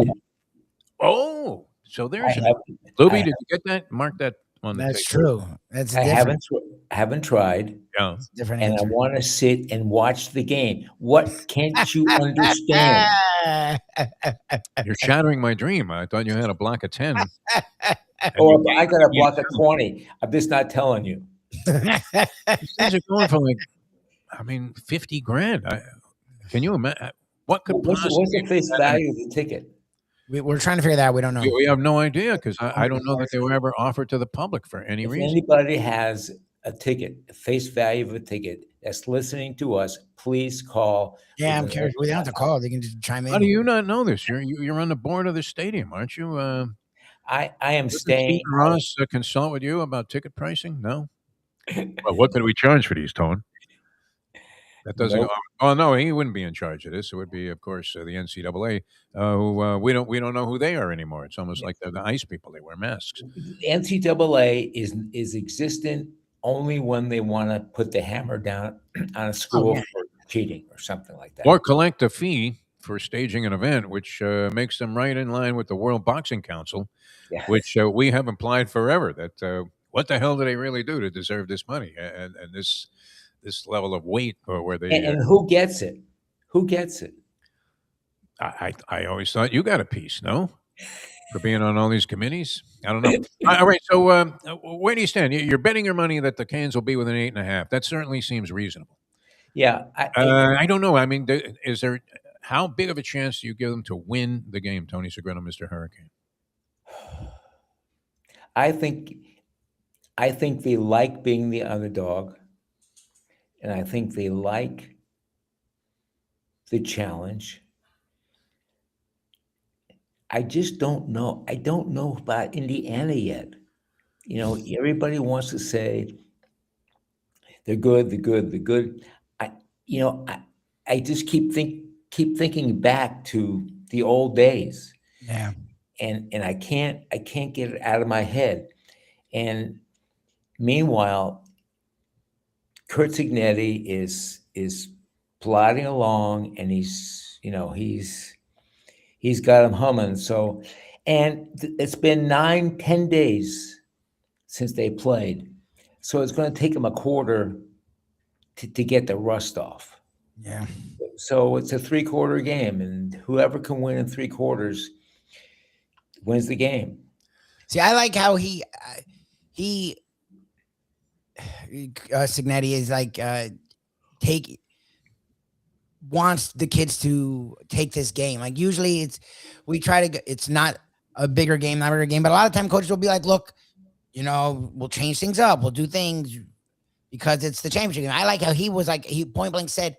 Oh, so there's I an. haven't, Lubie, I, did you get that? Mark that on the That's tape. true. That's I different. haven't tried, Yeah. It's a different and I answer. want to sit and watch the game. What can't you understand? You're shattering my dream. I thought you had a block of 10. Or I got a block of 20. I'm just not telling you. These things are going for like, I mean, 50 grand. Can you imagine? What could What's possibly the face value of the ticket? We're trying to figure that out. We don't know. We have no idea because I don't know that they were ever offered to the public for any If reason. anybody has a ticket, a face value of a ticket that's listening to us, please call. Yeah, I'm curious. We don't have to call. They can just chime in. How do you not know this? You're on the board of the stadium, aren't you? I am Doesn't staying. Stephen Ross consult with you about ticket pricing? No. Well, what can we charge for these, Tone? That doesn't. Nope. Oh no, he wouldn't be in charge of this. It would be, of course, the NCAA. Who we don't know who they are anymore. It's almost like they're the ice people. They wear masks. NCAA is existent only when they want to put the hammer down on a school for cheating or something like that. Or collect a fee for staging an event, which makes them right in line with the World Boxing Council, which we have implied forever that what the hell do they really do to deserve this money and this level of weight, or where they and who gets it? Who gets it? I always thought you got a piece, no, for being on all these committees. I don't know. All right, so where do you stand? You're betting your money that the Canes will be within 8.5. That certainly seems reasonable. Yeah, I don't know. I mean, is there? How big of a chance do you give them to win the game, Tony Segreto, Mr. Hurricane? I think they like being the underdog, and I think they like the challenge. I just don't know. I don't know about Indiana yet. You know, everybody wants to say they're good, they're good, they're good. I just keep thinking back to the old days. Yeah. And I can't get it out of my head. And meanwhile, Kurt Signetti is plodding along, and he's got him humming. So, and it's been 9-10 days since they played. So it's going to take him a quarter to get the rust off. Yeah. So it's a 3-quarter game, and whoever can win in 3 quarters wins the game. See, I like how he Signetti is like wants the kids to take this game. Like usually it's not a bigger game, not a bigger game, but a lot of time coaches will be like, look, you know, we'll change things up. We'll do things because it's the championship game. I like how he was like, he point blank said,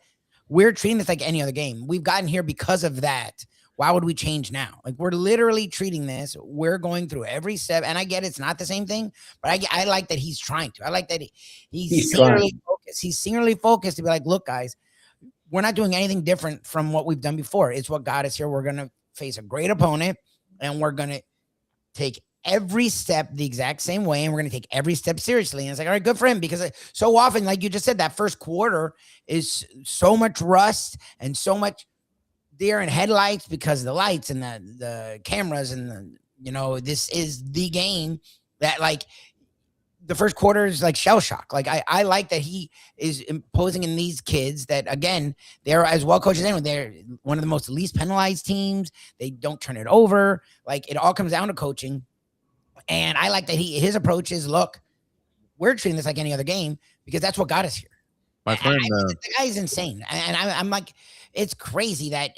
we're treating this like any other game. We've gotten here because of that. Why would we change now? Like, we're literally treating this. We're going through every step. And I get it's not the same thing, but I like that he's trying to. I like that he's singularly focused. He's singularly focused to be like, look, guys, we're not doing anything different from what we've done before. It's what got us here. We're going to face a great opponent, and we're going to take every step the exact same way, and we're going to take every step seriously. And it's like, all right, good for him, because so often, like you just said, that first quarter is so much rust and so much deer in headlights because of the lights and the cameras and this is the game that, like, the first quarter is like shell shock. Like, I like that he is imposing in these kids that, again, they're as well coached as anyone. They're one of the most least penalized teams. They don't turn it over. Like, it all comes down to coaching. And I like that his approach is, look, we're treating this like any other game because that's what got us here. My friend, the guy is insane. And I'm like, it's crazy that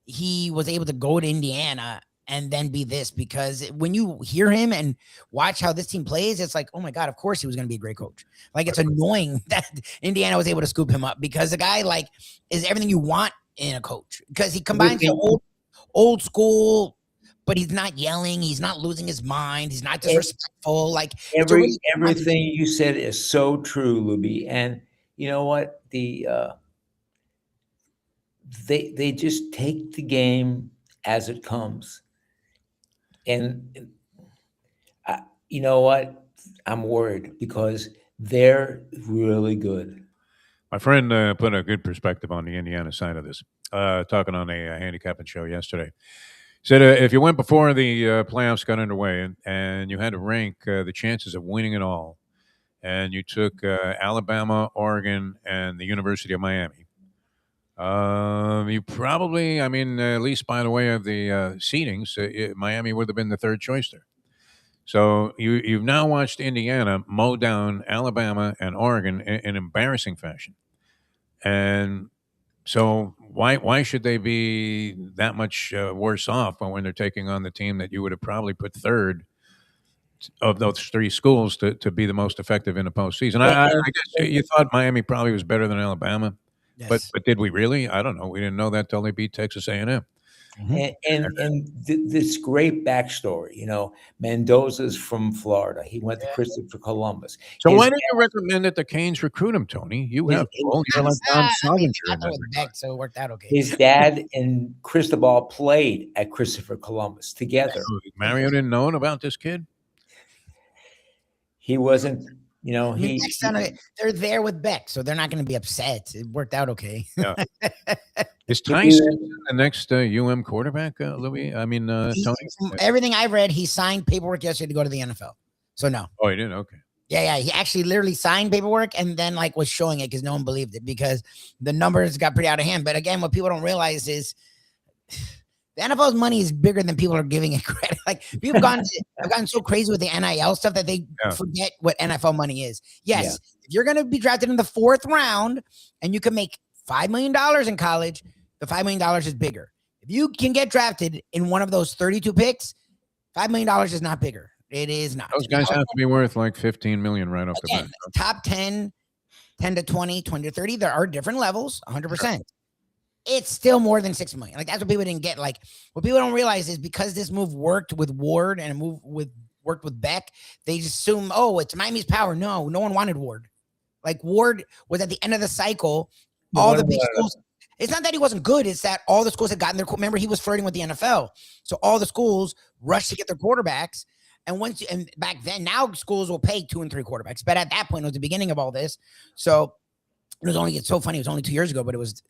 he was able to go to Indiana and then be this, because when you hear him and watch how this team plays, it's like, oh my God, of course he was going to be a great coach. Like, it's annoying that Indiana was able to scoop him up, because the guy, like, is everything you want in a coach, because he combines the old school, but he's not yelling. He's not losing his mind. He's not disrespectful. Like, everything you said is so true, Lubie. And you know what? they just take the game as it comes. And you know what? I'm worried because they're really good. My friend put a good perspective on the Indiana side of this, talking on a handicapping show yesterday. Said if you went before the playoffs got underway and you had to rank the chances of winning it all, and you took Alabama, Oregon, and the University of Miami, you probably, I mean, at least by the way of the seedings, Miami would have been the third choice there. So you've now watched Indiana mow down Alabama and Oregon in embarrassing fashion, and so why should they be that much worse off when they're taking on the team that you would have probably put third of those three schools to be the most effective in the postseason? I guess you thought Miami probably was better than Alabama, but did we really? I don't know. We didn't know that till they beat Texas A&M. And this great backstory, you know, Mendoza's from Florida. He went to Christopher Columbus. So why didn't you recommend that the Canes recruit him, Tony? You have you're like Don Sallinger in that regard. So it worked out okay. His dad and Cristobal played at Christopher Columbus together. Mario didn't know about this kid? He wasn't, you know, they're there with Beck, so they're not going to be upset. It worked out okay. Yeah. Is Tyson the next UM quarterback, Lubie? I mean, Tony? From everything I've read, he signed paperwork yesterday to go to the NFL. So no. Oh, he did? Okay. Yeah. He actually literally signed paperwork and then like was showing it because no one believed it because the numbers got pretty out of hand. But again, what people don't realize is the NFL's money is bigger than people are giving it credit. Like people have gotten so crazy with the NIL stuff that they forget what NFL money is. Yes, if you're going to be drafted in the 4th round and you can make $5 million in college, the $5 million is bigger. If you can get drafted in one of those 32 picks, $5 million is not bigger. It is not. Those guys have to be worth like $15 million right off the bat. Top 10, 10 to 20, 20 to 30. There are different levels, 100%. It's still more than $6 million. Like that's what people didn't get. Like what people don't realize is because this move worked with Ward and worked with Beck, they just assume, oh, it's Miami's power. No one wanted Ward. Like Ward was at the end of the cycle. All the big schools. It's not that he wasn't good. It's that all the schools had gotten their. Remember, he was flirting with the NFL, so all the schools rushed to get their quarterbacks. And back then, now schools will pay 2 and 3 quarterbacks. But at that point, it was the beginning of all this. So it's so funny. It was only 2 years ago, but it was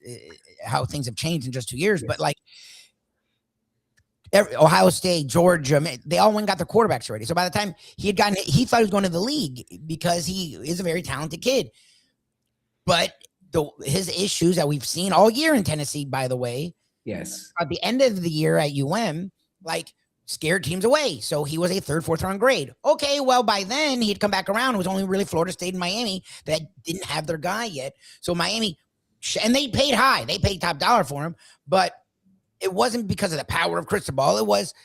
how things have changed in just 2 years. But like Ohio State, Georgia, they all went and got their quarterbacks already. So by the time he thought he was going to the league because he is a very talented kid. But his issues that we've seen all year in Tennessee, by the way, yes, at the end of the year at like scared teams away. So he was a 3rd, 4th round grade. Okay, well, by then he'd come back around. It was only really Florida State and Miami that didn't have their guy yet. So Miami, and they paid high. They paid top dollar for him, but it wasn't because of the power of Cristobal. It was,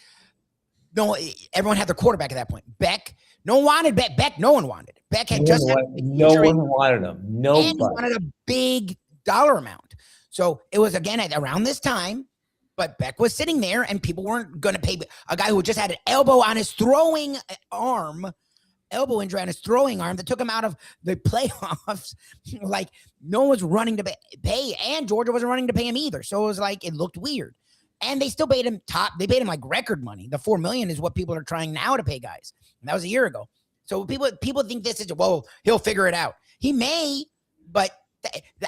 everyone had their quarterback at that point. Beck, no one wanted Beck. Beck, no one wanted. Beck had no one wanted him. Nobody. And he wanted a big dollar amount. So it was, again, at around this time, but Beck was sitting there and people weren't going to pay a guy who just had an elbow on his throwing arm, elbow injury on his throwing arm that took him out of the playoffs. Like no one was running to pay, and Georgia wasn't running to pay him either. So it was like, it looked weird. And they still paid him they paid him like record money. The $4 million is what people are trying now to pay guys. And that was a year ago. So people think this is, well, he'll figure it out. He may, but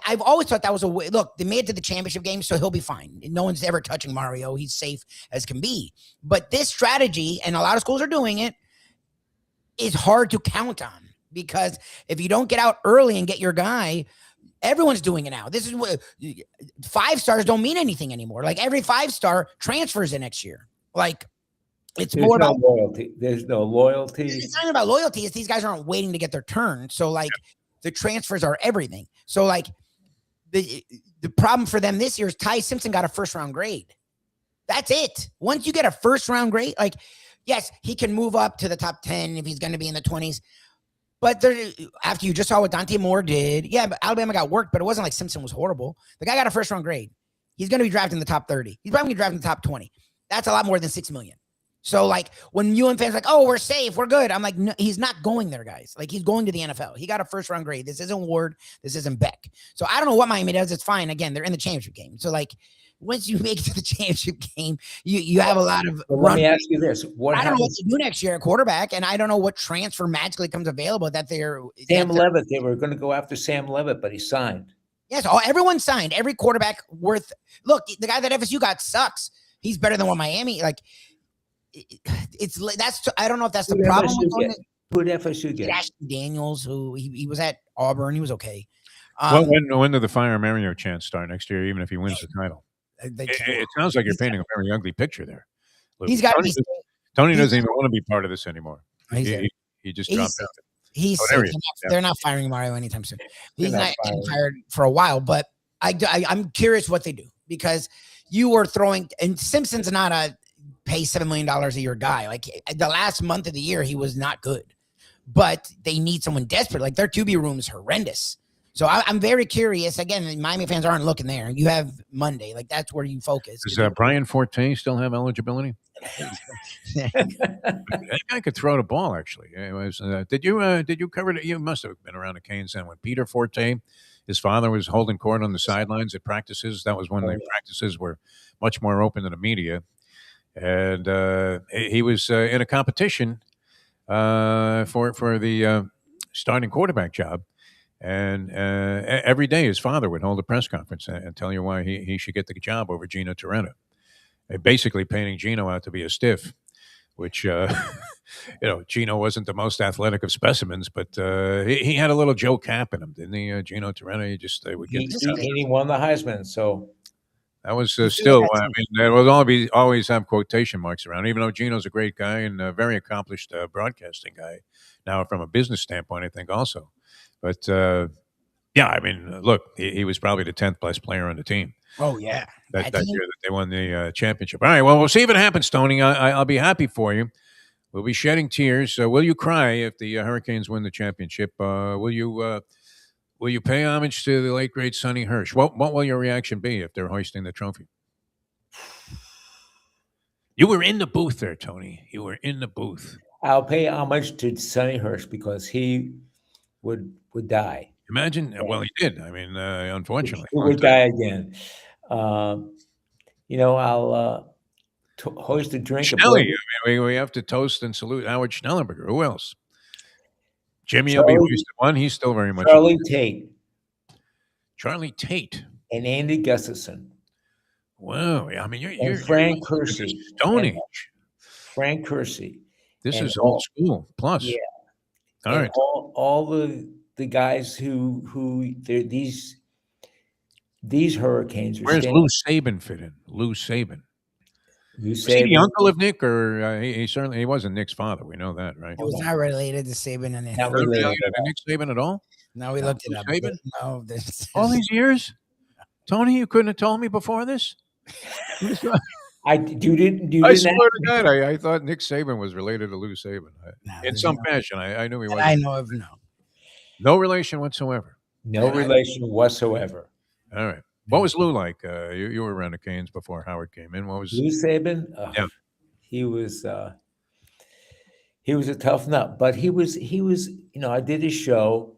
I've always thought that was a way. Look, they made it to the championship game, so he'll be fine. No one's ever touching Mario. He's safe as can be. But this strategy, and a lot of schools are doing it, is hard to count on because if you don't get out early and get your guy, everyone's doing it now. This is what 5 stars don't mean anything anymore. Like every 5-star transfers in next year. Like it's more about loyalty. There's no loyalty. It's not about loyalty. It's these guys aren't waiting to get their turn. So like the transfers are everything. So like the problem for them this year is Ty Simpson got a 1st-round grade. That's it. Once you get a 1st-round grade, like yes, he can move up to the top 10 if he's going to be in the 20s. But after you just saw what Dante Moore did, yeah, but Alabama got worked, but it wasn't like Simpson was horrible. The guy got a 1st-round grade. He's going to be drafted in the top 30. He's probably going to be drafted in the top 20. That's a lot more than $6 million. So like when UN fans are like, oh, we're safe, we're good. I'm like, no, he's not going there, guys. Like he's going to the NFL. He got a first round grade. This isn't Ward. This isn't Beck. So I don't know what Miami does. It's fine. Again, they're in the championship game. So like once you make it to the championship game, you have a lot of Let me ask you this. What I don't know what happens? to do next year at quarterback, and I don't know what transfer magically comes available that they're Sam Levitt, they were going to go after Sam Levitt, but he signed. Yes, everyone signed. Every quarterback worth look, the guy that FSU got sucks. He's better than what Miami like. I don't know if that's the problem. Who did FSU get? Ashley Daniels, who he was at Auburn. He was okay. Well, when did the Fire Mario chance start next year? Even if he wins the title, it sounds like you're painting a very ugly picture there. Look, he's got to be. Tony doesn't even want to be part of this anymore. He just dropped out. They're not firing Mario anytime soon. He's not getting fired for a while. But I'm curious what they do because you were throwing and Simpson's not a pay $7 million a year guy. Like the last month of the year, he was not good, but they need someone desperate. Like their QB room is horrendous. So I'm very curious. Again, Miami fans aren't looking there. You have Monday. Like that's where you focus. Does Brian Forte still have eligibility? That guy could throw the ball. Actually, did you cover it? You must have been around the Canes then when Peter Forte, his father, was holding court on the sidelines at practices. That was when the practices were much more open to the media. And he was in a competition for the starting quarterback job. And every day his father would hold a press conference and tell you why he should get the job over Gino Torretta. Basically painting Gino out to be a stiff, which, Gino wasn't the most athletic of specimens, but he had a little Joe Cap in him, didn't he, Gino Torretta? He would get he won the Heisman, so... That was still, I mean, there will always have quotation marks around, even though Gino's a great guy and a very accomplished broadcasting guy. Now, from a business standpoint, I think also. But, I mean, look, he was probably the 10th best player on the team. Oh, yeah. That year that they won the championship. All right, well, we'll see if it happens, Tony. I'll be happy for you. We'll be shedding tears. Will you cry if the Hurricanes win the championship? Will you pay homage to the late, great Sonny Hirsch? What will your reaction be if they're hoisting the trophy? You were in the booth there, Tony. You were in the booth. I'll pay homage to Sonny Hirsch because he would die. Imagine, well, he did. I mean, unfortunately. He would die again. I'll hoist a drink. Schnelly, we have to toast and salute Howard Schnellenberger. Who else? Jimmy will be hoisted one. He's still very much. Charlie Tate. And Andy Gustafson. Wow. I mean, you're Frank Kersey. Stone Age. Frank Kersey. This is old school. Plus. Yeah. All right. All the guys who these Hurricanes. Where's Lou Saban fit in? Lou Saban. Was he the uncle of Nick, or he wasn't Nick's father? We know that, right? It was not related to Saban and not related to Nick Saban at all. No, we looked it up. Saban? No, all these years, Tony, you couldn't have told me before this. You didn't. I swear to God, I thought Nick Saban was related to Lou Saban in some fashion. I knew he was. I know of no relation whatsoever. No relation whatsoever. All right. What was Lou like? You were around the Canes before Howard came in. What was Lou Saban? Yeah, he was a tough nut, but he was. I did his show.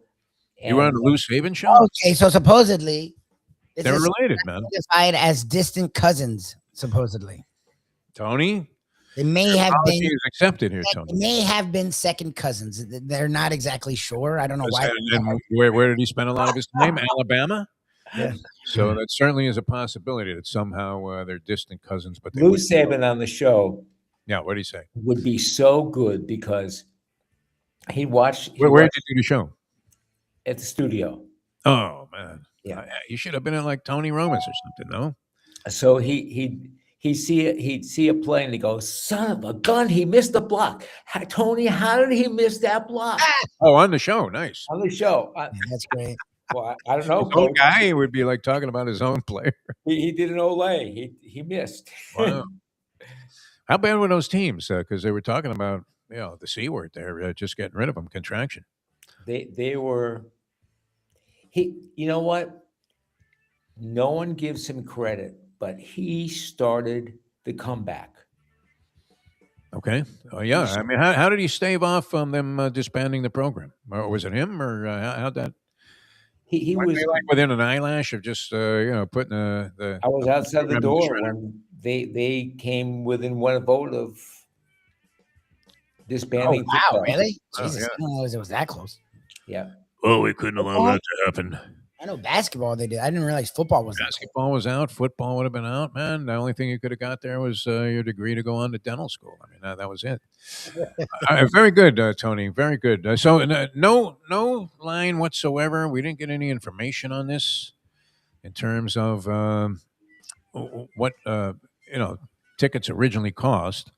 You were on the Lou Saban show? Okay, so supposedly they're related, man. Identified as distant cousins, supposedly. Tony, they may have been accepted here. Tony, they may have been second cousins. They're not exactly sure. I don't know why. And where did he spend a lot of his time? Alabama. Yeah. So that certainly is a possibility that somehow they're distant cousins. But Lou Saban on the show. Yeah, what did he say? Would be so good because he watched. Where did you do the show? At the studio. Oh man, yeah. You should have been in like Tony Romas or something, no? So he'd see a play and he goes, "Son of a gun, he missed the block." Tony, how did he miss that block? Oh, on the show, nice. On the show, that's great. Well, I don't know. His own guy would be like talking about his own player. He did an Olay. He missed. Wow. How bad were those teams? Because they were talking about the C word there, just getting rid of them, contraction. They were. You know what? No one gives him credit, but he started the comeback. Okay. Oh, yeah. I mean, how did he stave off them disbanding the program? Or was it him, or how'd that? He Weren't was. they like within an eyelash of just putting I was the outside the program in door shredder? when they came within one vote of Oh disbanding wow, football. really? Oh, Jesus, yeah. I didn't realize it was that close. Yeah. Oh, we couldn't allow Football? that to happen. I know basketball they did. I didn't realize football was that close. Basketball was out. Football would have been out, man. The only thing you could have got there was your degree to go on to dental school. I mean, that was it. Very good, Tony. Very good. So, no line whatsoever. We didn't get any information on this in terms of what tickets originally cost.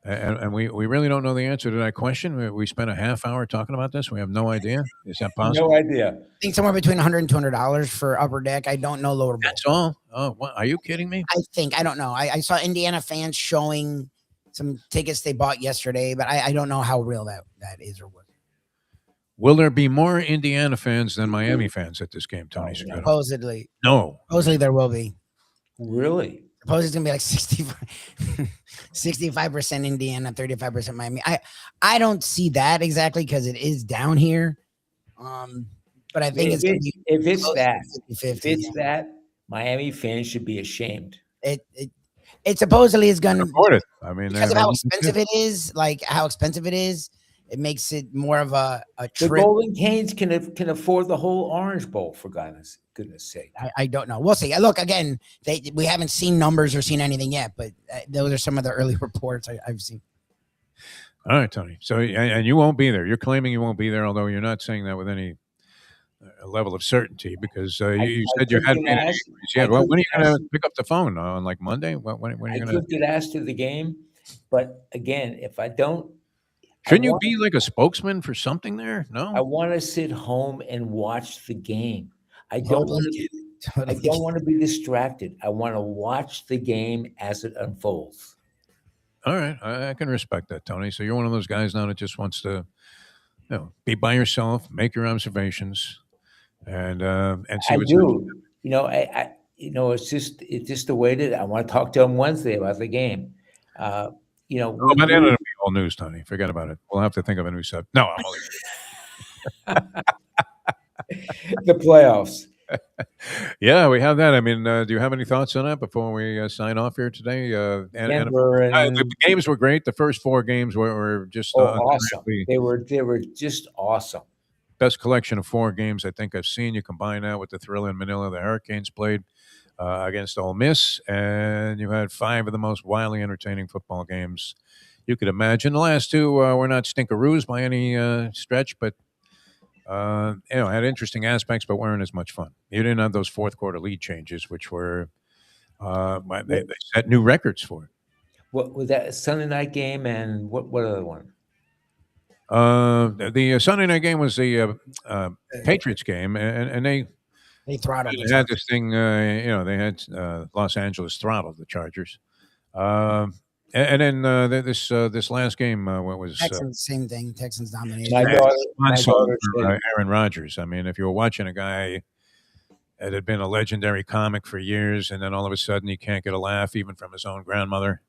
And we really don't know the answer to that question. We spent a half hour talking about this. We have no idea. Is that possible? No idea. I think somewhere between $100 and $200 for upper deck. I don't know lower bowl. That's all. Oh, what, are you kidding me? I don't know. I saw Indiana fans showing some tickets they bought yesterday, but I don't know how real that is or what. Will there be more Indiana fans than Miami fans at this game, Tony? Segreto? Supposedly. No. Supposedly there will be. Really? Supposedly it's gonna be like 65% Indiana, 35% Miami. I don't see that exactly because it is down here. But I think If it's that, Miami fans should be ashamed. It supposedly is gonna afford it. I mean, because of how expensive it is, it makes it more of a trip. The Golden Canes can afford the whole Orange Bowl, for goodness sake. I don't know. We'll see. Look, again, we haven't seen numbers or seen anything yet, but those are some of the early reports I've seen. All right, Tony. So, and you won't be there. You're claiming you won't be there, although you're not saying that with any level of certainty because you said you had made an inquiries. Yeah. Well, when are you going to pick up the phone on like Monday? When are you going to? I could get asked to the game, but again, if I don't, shouldn't you be like a spokesman for something there? No, I want to sit home and watch the game. I don't want to be distracted. I want to watch the game as it unfolds. All right, I can respect that, Tony. So you're one of those guys now that just wants to, be by yourself, make your observations, and see. I do. I it's just the way that I want to talk to him Wednesday about the game. By then it'll be all news, Tony. Forget about it. We'll have to think of a new subject. No, I'm only the playoffs. Yeah, we have that. I mean, do you have any thoughts on that before we sign off here today? The games were great. The first 4 games were just awesome. They were just awesome. Best collection of 4 games I think I've seen. You combine that with the thrill in Manila the Hurricanes played against Ole Miss, and you had 5 of the most wildly entertaining football games you could imagine. The last 2 were not stinkeroos by any stretch, but had interesting aspects, but weren't as much fun. You didn't have those fourth quarter lead changes, which were they set new records for it. What was that Sunday night game, and what other one? The Sunday night game was the Patriots game, and they throttled. They had this thing, they had Los Angeles throttled the Chargers. And then this last game, what was Texans? Same thing. Texans dominated. My daughter Aaron Rodgers. I mean, if you were watching a guy that had been a legendary comic for years, and then all of a sudden he can't get a laugh even from his own grandmother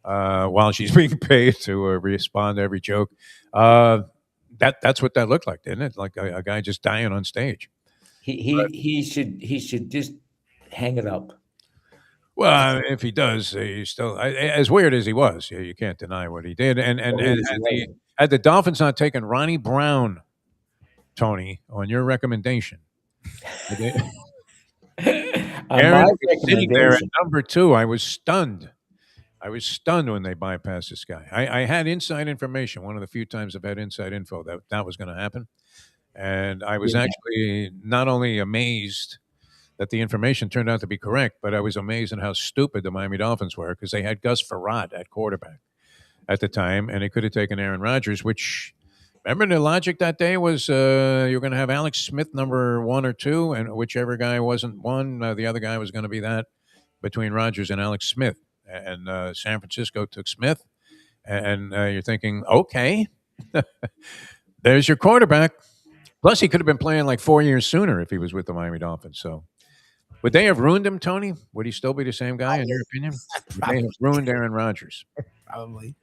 while she's being paid to respond to every joke, that's what that looked like, didn't it? Like a guy just dying on stage. He should just hang it up. Well, if he does, he's still as weird as he was. You can't deny what he did. And had the Dolphins not taken Ronnie Brown, Tony, on your recommendation, Aaron sitting there at number 2, I was stunned. I was stunned when they bypassed this guy. I had inside information. One of the few times I've had inside info that was going to happen, and I was actually not only amazed that the information turned out to be correct, but I was amazed at how stupid the Miami Dolphins were because they had Gus Frerotte at quarterback at the time, and they could have taken Aaron Rodgers, which, remember the logic that day was you're going to have Alex Smith number 1 or 2, and whichever guy wasn't 1, the other guy was going to be that between Rodgers and Alex Smith. And San Francisco took Smith, and you're thinking, okay, there's your quarterback. Plus, he could have been playing like 4 years sooner if he was with the Miami Dolphins. So, would they have ruined him, Tony? Would he still be the same guy, in your opinion? Would they have ruined Aaron Rodgers? Probably.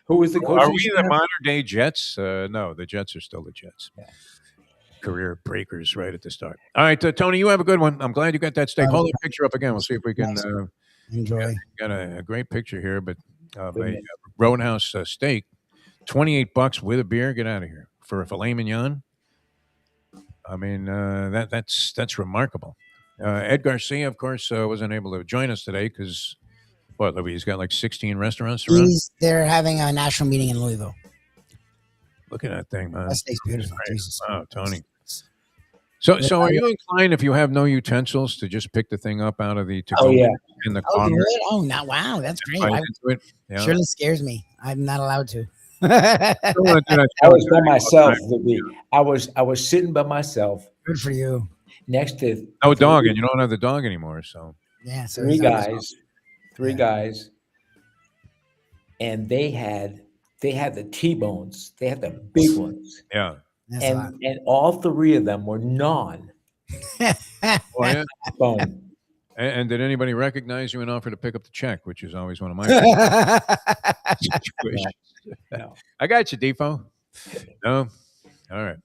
Who was the coach? Are we the modern day Jets? No, the Jets are still the Jets. Yeah. Career breakers right at the start. All right, Tony, you have a good one. I'm glad you got that steak. Hold that picture up again. We'll see if we can enjoy. Got a great picture here, but a Roadhouse steak, $28 with a beer. Get out of here for a filet mignon. I mean, that's remarkable. Ed Garcia, of course, wasn't able to join us today because what, Lubie? He's got like 16 restaurants around. They're having a national meeting in Louisville. Look at that thing, man. That steak's beautiful. Jesus. Wow, Tony. So are you inclined, if you have no utensils, to just pick the thing up out of the to-go in the car? Oh, now, wow, that's great. Yeah. Surely scares me. I'm not allowed to. I was by myself. I was sitting by myself. Good for you. Next to no dog, and you don't have the dog anymore. So yeah, so three guys, and they had the T-bones. They had the big ones. Yeah. And all three of them were non. Bone. And did anybody recognize you and offer to pick up the check, which is always one of my situations. No. I got you, Defo. No? All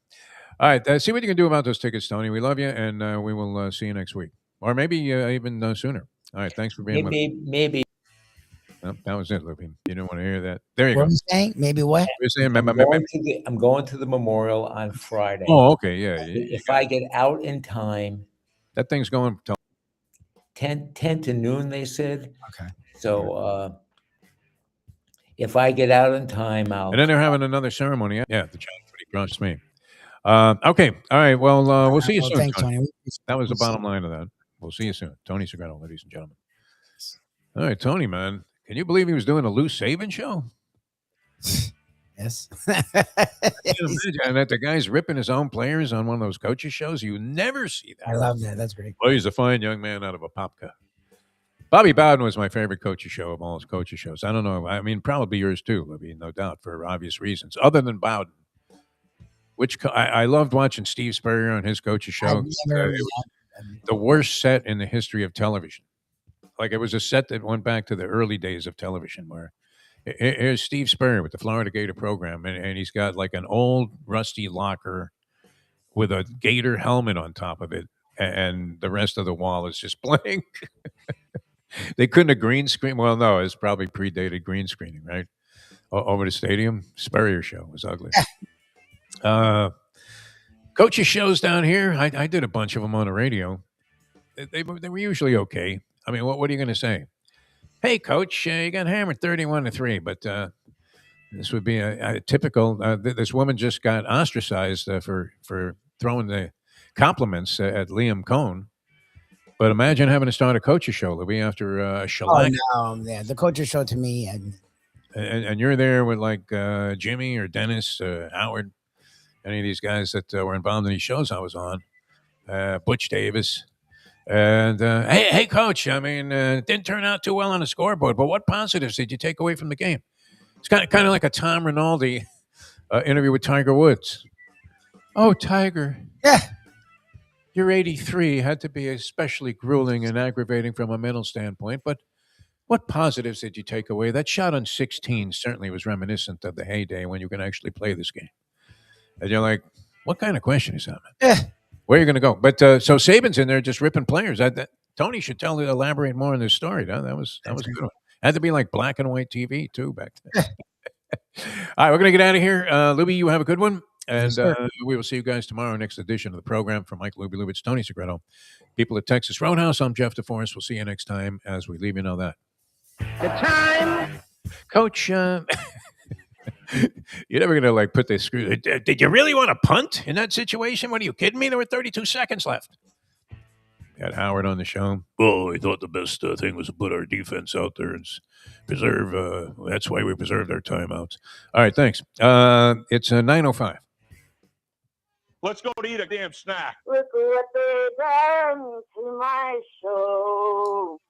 right. See what you can do about those tickets, Tony. We love you, and we will see you next week. Or maybe even sooner. All right. Thanks for being with us. Maybe. No, that was it, Lubie. You didn't want to hear that. There you go. What are you saying? Maybe what? I'm going to the memorial on Friday. Oh, okay. Yeah. If I get out in time. That thing's going till 10 to noon, they said. Okay. So if I get out in time, I'll. And then they're having another ceremony. Yeah, the John pretty crushed me. Okay. All right. Well, we'll see you soon. Thanks, Tony. That was the bottom line of that. We'll see you soon. Tony Segreto, ladies and gentlemen. All right, Tony, man. Can you believe he was doing a Lou Saban show? Yes. And that the guy's ripping his own players on one of those coaches shows. You never see that. I love that. That's great. Well, he's a fine young man out of a popka. Bobby Bowden was my favorite coaches show of all his coaches shows. I don't know. I mean, probably yours too, I mean, no doubt, for obvious reasons. Other than Bowden, which I loved watching Steve Spurrier on his coaches show. The worst set in the history of television. Like, it was a set that went back to the early days of television where here's Steve Spurrier with the Florida Gator program, and he's got like an old rusty locker with a Gator helmet on top of it, and the rest of the wall is just blank. They couldn't have green screen. Well, no, it's probably predated green screening, right? Over the stadium. Spurrier show was ugly. Coaches shows down here, I did a bunch of them on the radio. They were usually okay. I mean, what are you going to say? Hey, coach, you got hammered 31-3, but this would be a typical. This woman just got ostracized for throwing the compliments at Liam Cohn. But imagine having to start a coach's show, Lubie, after a shellac. Oh, no. Yeah, the coach's show to me. And you're there with like Jimmy or Dennis, Howard, any of these guys that were involved in these shows I was on, Butch Davis. And hey, coach, I mean, it didn't turn out too well on the scoreboard, but what positives did you take away from the game? It's kind of like a Tom Rinaldi interview with Tiger Woods. Oh, Tiger. Yeah. Your 83 had to be especially grueling and aggravating from a mental standpoint, but what positives did you take away? That shot on 16 certainly was reminiscent of the heyday when you can actually play this game. And you're like, what kind of question is that, man? Yeah. Where are you going to go? But so Saban's in there just ripping players. Tony should elaborate more on this story. That was a good one. Had to be like black and white TV too back then. All right, we're going to get out of here. Lubie, you have a good one. And we will see you guys tomorrow, next edition of the program. From Mike Lubie, it's Tony Segreto. People at Texas Roadhouse, I'm Jeff DeForest. We'll see you next time as we leave you know that. The time. Coach, you're never going to like put this screw. Did you really want to punt in that situation? What are you kidding me? There were 32 seconds left. Got Howard on the show. Oh, I thought the best thing was to put our defense out there and preserve. That's why we preserved our timeouts. All right, thanks. It's 9:05. Let's go to eat a damn snack. Look what they done to my show.